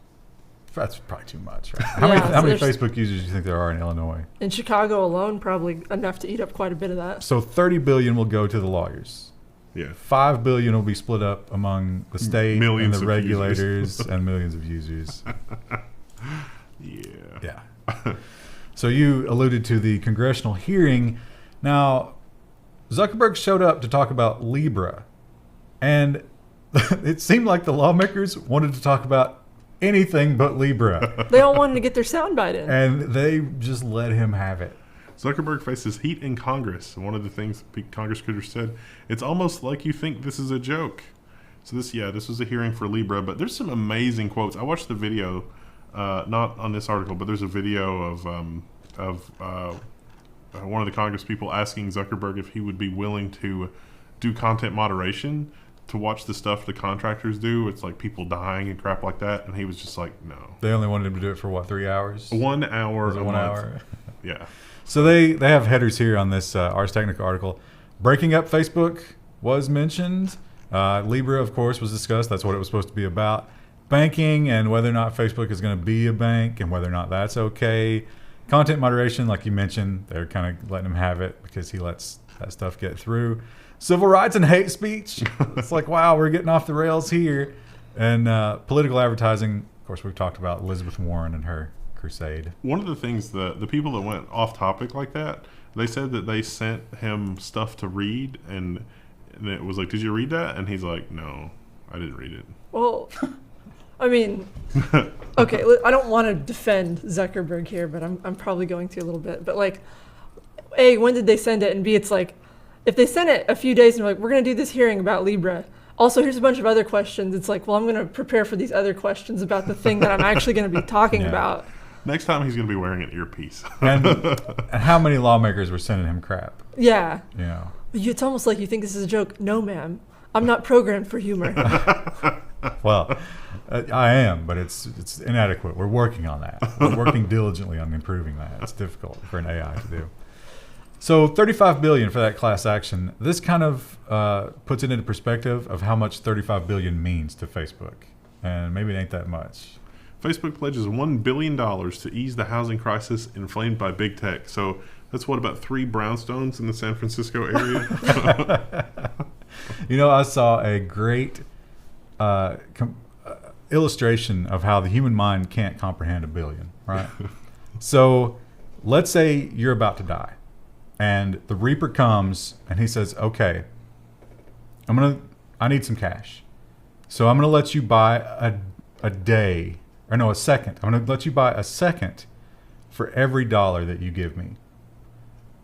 That's probably too much, right? Yeah, How many so there's- Facebook users do you think there are in Illinois? In Chicago alone, probably enough to eat up quite a bit of that. So $30 billion will go to the lawyers. Yeah. $5 billion will be split up among the state Millions and the of regulators and millions of users. Yeah. Yeah. So you alluded to the congressional hearing. Now, Zuckerberg showed up to talk about Libra, and it seemed like the lawmakers wanted to talk about anything but Libra, They all wanted to get their soundbite in. and they just let him have it. Zuckerberg faces heat in Congress. One of the things Congress critters said, it's almost like you think this is a joke. So this was a hearing for Libra, but there's some amazing quotes. I watched the video, not on this article, but there's a video of one of the Congress people asking Zuckerberg if he would be willing to do content moderation to watch the stuff the contractors do. It's like people dying and crap like that, and he was just like, no. They only wanted him to do it for what, 3 hours? 1 hour. Was it a 1 month. hour? Yeah. So they have headers here on this Ars Technica article. Breaking up Facebook was mentioned. Libra, of course, was discussed. That's what it was supposed to be about. Banking and whether or not Facebook is going to be a bank and whether or not that's okay. Content moderation, like you mentioned, they're kind of letting him have it because he lets that stuff get through. Civil rights and hate speech. It's like, wow, we're getting off the rails here. And political advertising, of course, we've talked about Elizabeth Warren and her crusade. One of the things, the people that went off topic like that, they said that they sent him stuff to read, and it was like, did you read that? And he's like, no, I didn't read it. Well, I mean, okay, I don't want to defend Zuckerberg here, but I'm probably going to a little bit. But like, A, when did they send it? And B, it's like, if they sent it a few days and they're like, we're going to do this hearing about Libra. Also, here's a bunch of other questions. It's like, well, I'm going to prepare for these other questions about the thing that I'm actually going to be talking about. Next time he's going to be wearing an earpiece. And how many lawmakers were sending him crap? Yeah. You know. It's almost like you think this is a joke. No, ma'am. I'm not programmed for humor. Well, I am, but it's inadequate. We're working on that. We're working diligently on improving that. It's difficult for an AI to do. So $35 billion for that class action. This kind of puts it into perspective of how much $35 billion means to Facebook. And maybe it ain't that much. Facebook pledges $1 billion to ease the housing crisis inflamed by big tech. So that's what, about 3 brownstones in the San Francisco area? You know, I saw a great illustration of how the human mind can't comprehend a billion, right? So let's say you're about to die, and the Reaper comes and he says, okay, I need some cash. So I'm going to let you buy a second. I'm going to let you buy a second for every $1 that you give me.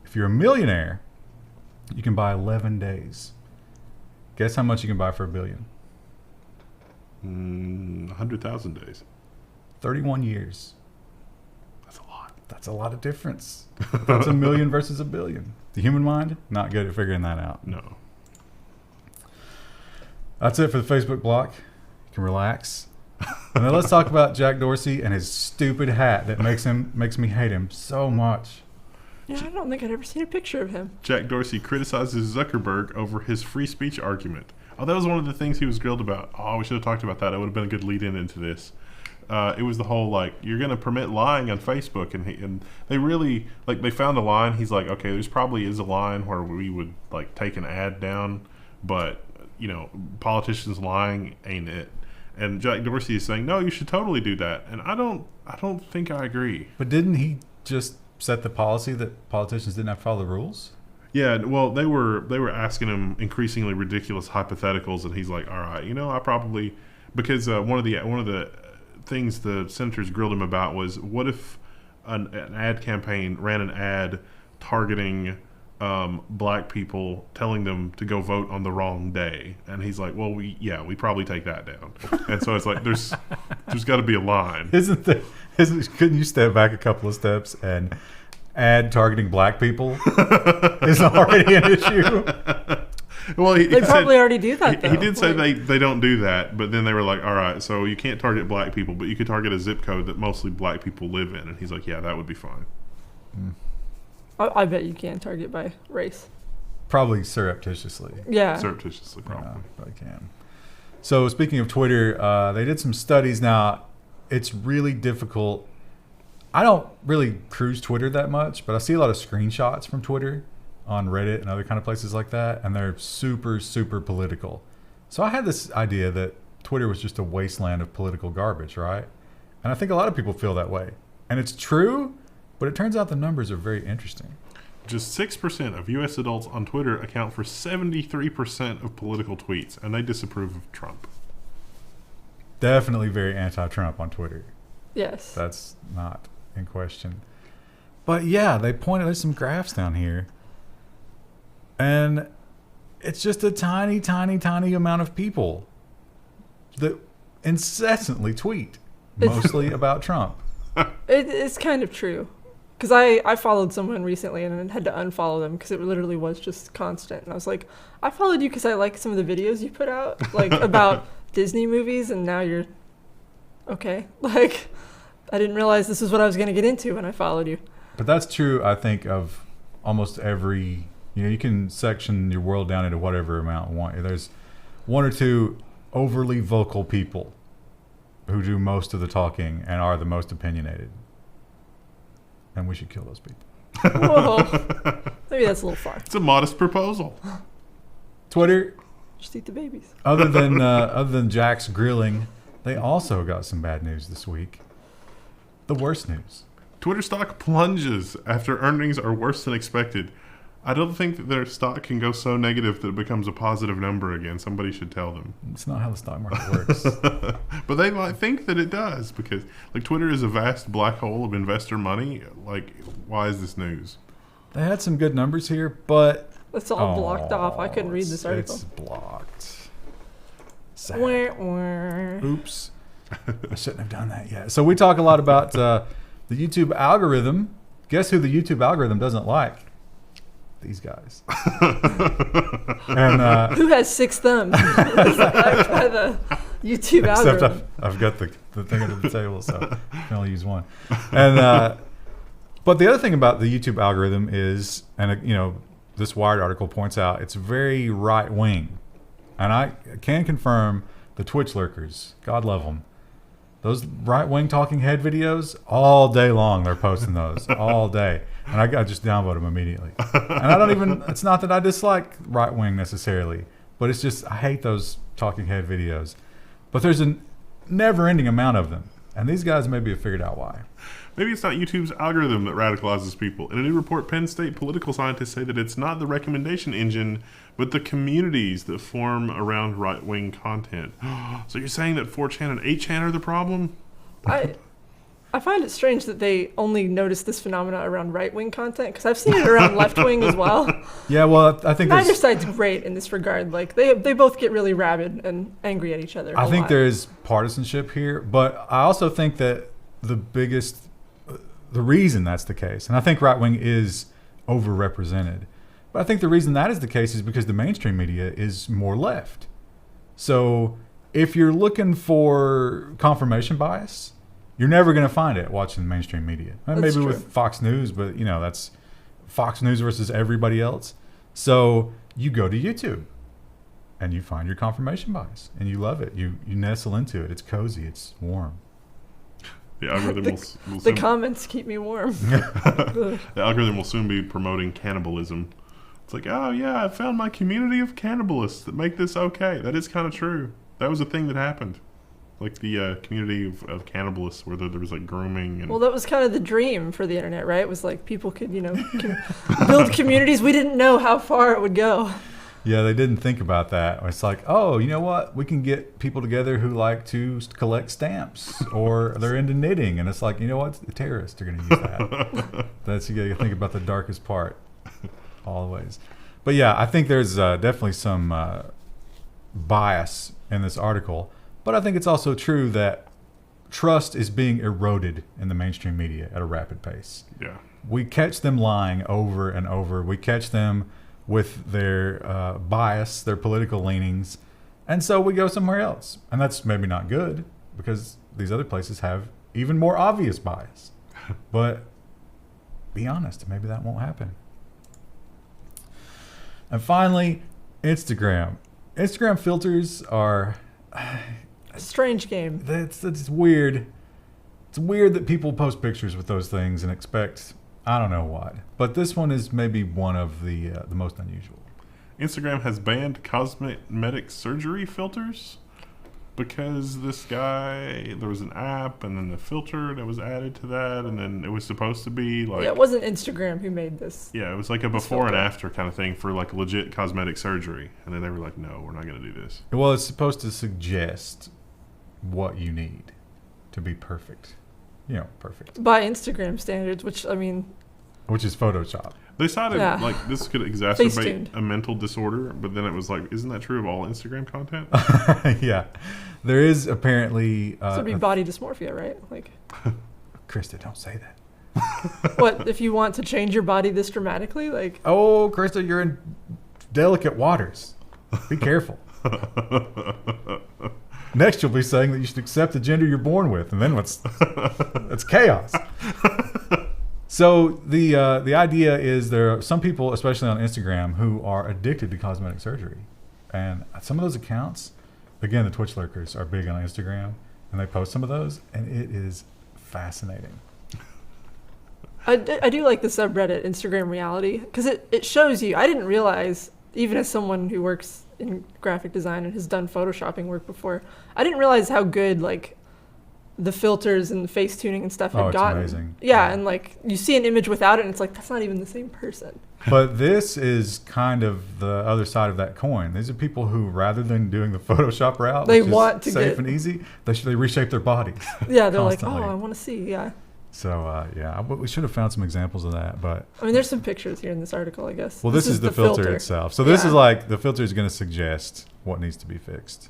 If you're a millionaire, you can buy 11 days. Guess how much you can buy for $1 billion? 100,000 days. 31 years. That's a lot. That's a lot of difference. That's a million versus $1 billion. The human mind, not good at figuring that out. No. That's it for the Facebook block. You can relax. And then let's talk about Jack Dorsey and his stupid hat that makes me hate him so much. Yeah, I don't think I'd ever seen a picture of him. Jack Dorsey criticizes Zuckerberg over his free speech argument. Oh, that was one of the things he was grilled about. Oh, we should have talked about that. It would have been a good lead-in into this. It was the whole, like, you're going to permit lying on Facebook. And they really, like, they found a line. He's like, okay, there's probably is a line where we would, like, take an ad down. But, you know, politicians lying ain't it. And Jack Dorsey is saying, no, you should totally do that. And I don't think I agree. But didn't he just set the policy that politicians didn't have to follow the rules? Yeah, well, they were asking him increasingly ridiculous hypotheticals, and he's like, all right, you know, I probably, because one of the things the senators grilled him about was, what if an ad campaign ran an ad targeting black people, telling them to go vote on the wrong day? And he's like, well, we probably take that down. And so it's like, there's got to be a line. Couldn't you step back a couple of steps and ad targeting black people is already an issue? Well, they probably already do that, though. He did say they don't do that, but then they were like, all right, so you can't target black people, but you could target a zip code that mostly black people live in. And he's like, yeah, that would be fine. I bet you can target by race. Probably surreptitiously. Yeah. Surreptitiously, probably. Yeah, probably can. So speaking of Twitter, they did some studies. Now, it's really difficult. I don't really cruise Twitter that much, but I see a lot of screenshots from Twitter on Reddit and other kind of places like that, and they're super, super political. So I had this idea that Twitter was just a wasteland of political garbage, right? And I think a lot of people feel that way. And it's true, but it turns out the numbers are very interesting. Just 6% of U.S. adults on Twitter account for 73% of political tweets, and they disapprove of Trump. Definitely very anti-Trump on Twitter. Yes. That's not in question. But yeah, there's some graphs down here. And it's just a tiny, tiny, tiny amount of people that incessantly tweet, mostly about Trump. It's kind of true. Because I followed someone recently and had to unfollow them because it literally was just constant. And I was like, I followed you because I like some of the videos you put out, like about Disney movies, and now you're okay. Like, I didn't realize this is what I was going to get into when I followed you. But that's true, I think, of almost every, you can section your world down into whatever amount you want. There's one or two overly vocal people who do most of the talking and are the most opinionated. And we should kill those people. Whoa. Maybe that's a little far. It's a modest proposal. Twitter, Just eat the babies. Other than Jack's grilling, they also got some bad news this week. The worst news. Twitter stock plunges after earnings are worse than expected. I don't think that their stock can go so negative that it becomes a positive number again. Somebody should tell them. It's not how the stock market works. But they might think that it does because, like, Twitter is a vast black hole of investor money. Like, why is this news? They had some good numbers here, but It's all blocked off. I couldn't read this article. It's blocked. Sad. Wah, wah. Oops. I shouldn't have done that yet. So we talk a lot about the YouTube algorithm. Guess who the YouTube algorithm doesn't like? These guys. And Who has 6 thumbs? By the YouTube except algorithm. I've got the thing under the table, so I can only use one. And but the other thing about the YouTube algorithm is, and this Wired article points out, it's very right wing, and I can confirm the Twitch lurkers, God love them. Those right wing talking head videos all day long, they're posting those all day. And I just downvote them immediately. And it's not that I dislike right wing necessarily, but it's just, I hate those talking head videos. But there's a never ending amount of them. And these guys maybe have figured out why. Maybe it's not YouTube's algorithm that radicalizes people. In a new report, Penn State political scientists say that it's not the recommendation engine, but the communities that form around right-wing content. So you're saying that 4chan and 8chan are the problem? I find it strange that they only notice this phenomena around right-wing content, because I've seen it around left-wing as well. Yeah, well, I think neither side's great in this regard. Like they both get really rabid and angry at each other. I think there is partisanship here, but I also think that the reason that's the case, and I think right-wing is overrepresented, but I think the reason that is the case is because the mainstream media is more left. So if you're looking for confirmation bias, you're never going to find it watching the mainstream media. And maybe true. with Fox News, but that's Fox News versus everybody else. So you go to YouTube and you find your confirmation bias and you love it. You nestle into it. It's cozy. It's warm. The algorithm will the soon, comments keep me warm. the algorithm will soon be promoting cannibalism. It's like, oh yeah, I found my community of cannibalists that make this okay. That is kind of true. That was a thing that happened. Like the community of cannibalists where there was like grooming. And Well, that was kind of the dream for the internet, right? It was like people could, build communities. We didn't know how far it would go. Yeah, they didn't think about that. It's like, oh, you know what? We can get people together who like to collect stamps or they're into knitting. And it's like, you know what? The terrorists are going to use that. You got to think about the darkest part always. But yeah, I think there's definitely some bias in this article. But I think it's also true that trust is being eroded in the mainstream media at a rapid pace. Yeah. We catch them lying over and over. We catch them with their bias, their political leanings. And so we go somewhere else. And that's maybe not good because these other places have even more obvious bias. But be honest, maybe that won't happen. And finally, Instagram. Instagram filters are... Strange game. It's weird. It's weird that people post pictures with those things and expect, I don't know what. But this one is maybe one of the most unusual. Instagram has banned cosmetic surgery filters because this guy, there was an app and then the filter that was added to that, and then it was supposed to be like... Yeah, it wasn't Instagram who made this. Yeah, it was like a before and after kind of thing for like legit cosmetic surgery. And then they were like, no, we're not going to do this. Well, it's supposed to suggest what you need to be perfect. Perfect. By Instagram standards, which is Photoshop. They cited like this could exacerbate Faced-tuned. a mental disorder, but then it was like, isn't that true of all Instagram content? Yeah. There is apparently... this would be body dysmorphia, right? Like, Krista, don't say that. what, if you want to change your body this dramatically? Like, Oh, Krista, you're in delicate waters. Be careful. Next, you'll be saying that you should accept the gender you're born with, and then it's chaos. So the idea is there are some people, especially on Instagram, who are addicted to cosmetic surgery, and some of those accounts, again, the Twitch lurkers are big on Instagram, and they post some of those, and it is fascinating. I do like the subreddit Instagram reality because it shows you. I didn't realize, even as someone who works in graphic design and has done photoshopping work before. I didn't realize how good like the filters and the face tuning and stuff had it's gotten. amazing. Yeah, and like you see an image without it, and it's like that's not even the same person. But this is kind of the other side of that coin. These are people who, rather than doing the Photoshop route, They which want is to safe get- and easy, they reshape their bodies. Yeah, they're Constantly. like, oh, I want to see. Yeah, So we should have found some examples of that. But I mean, there's some pictures here in this article, I guess. well, this is the filter itself. So this Yeah. is like the filter is going to suggest what needs to be fixed.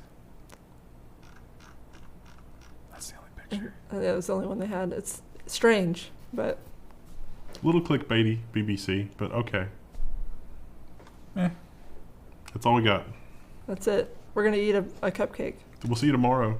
That's the only picture. Yeah, it was the only one they had. It's strange, but Little clickbaity, BBC, but okay. Eh. That's all we got. that's it. We're gonna eat a cupcake. We'll see you tomorrow.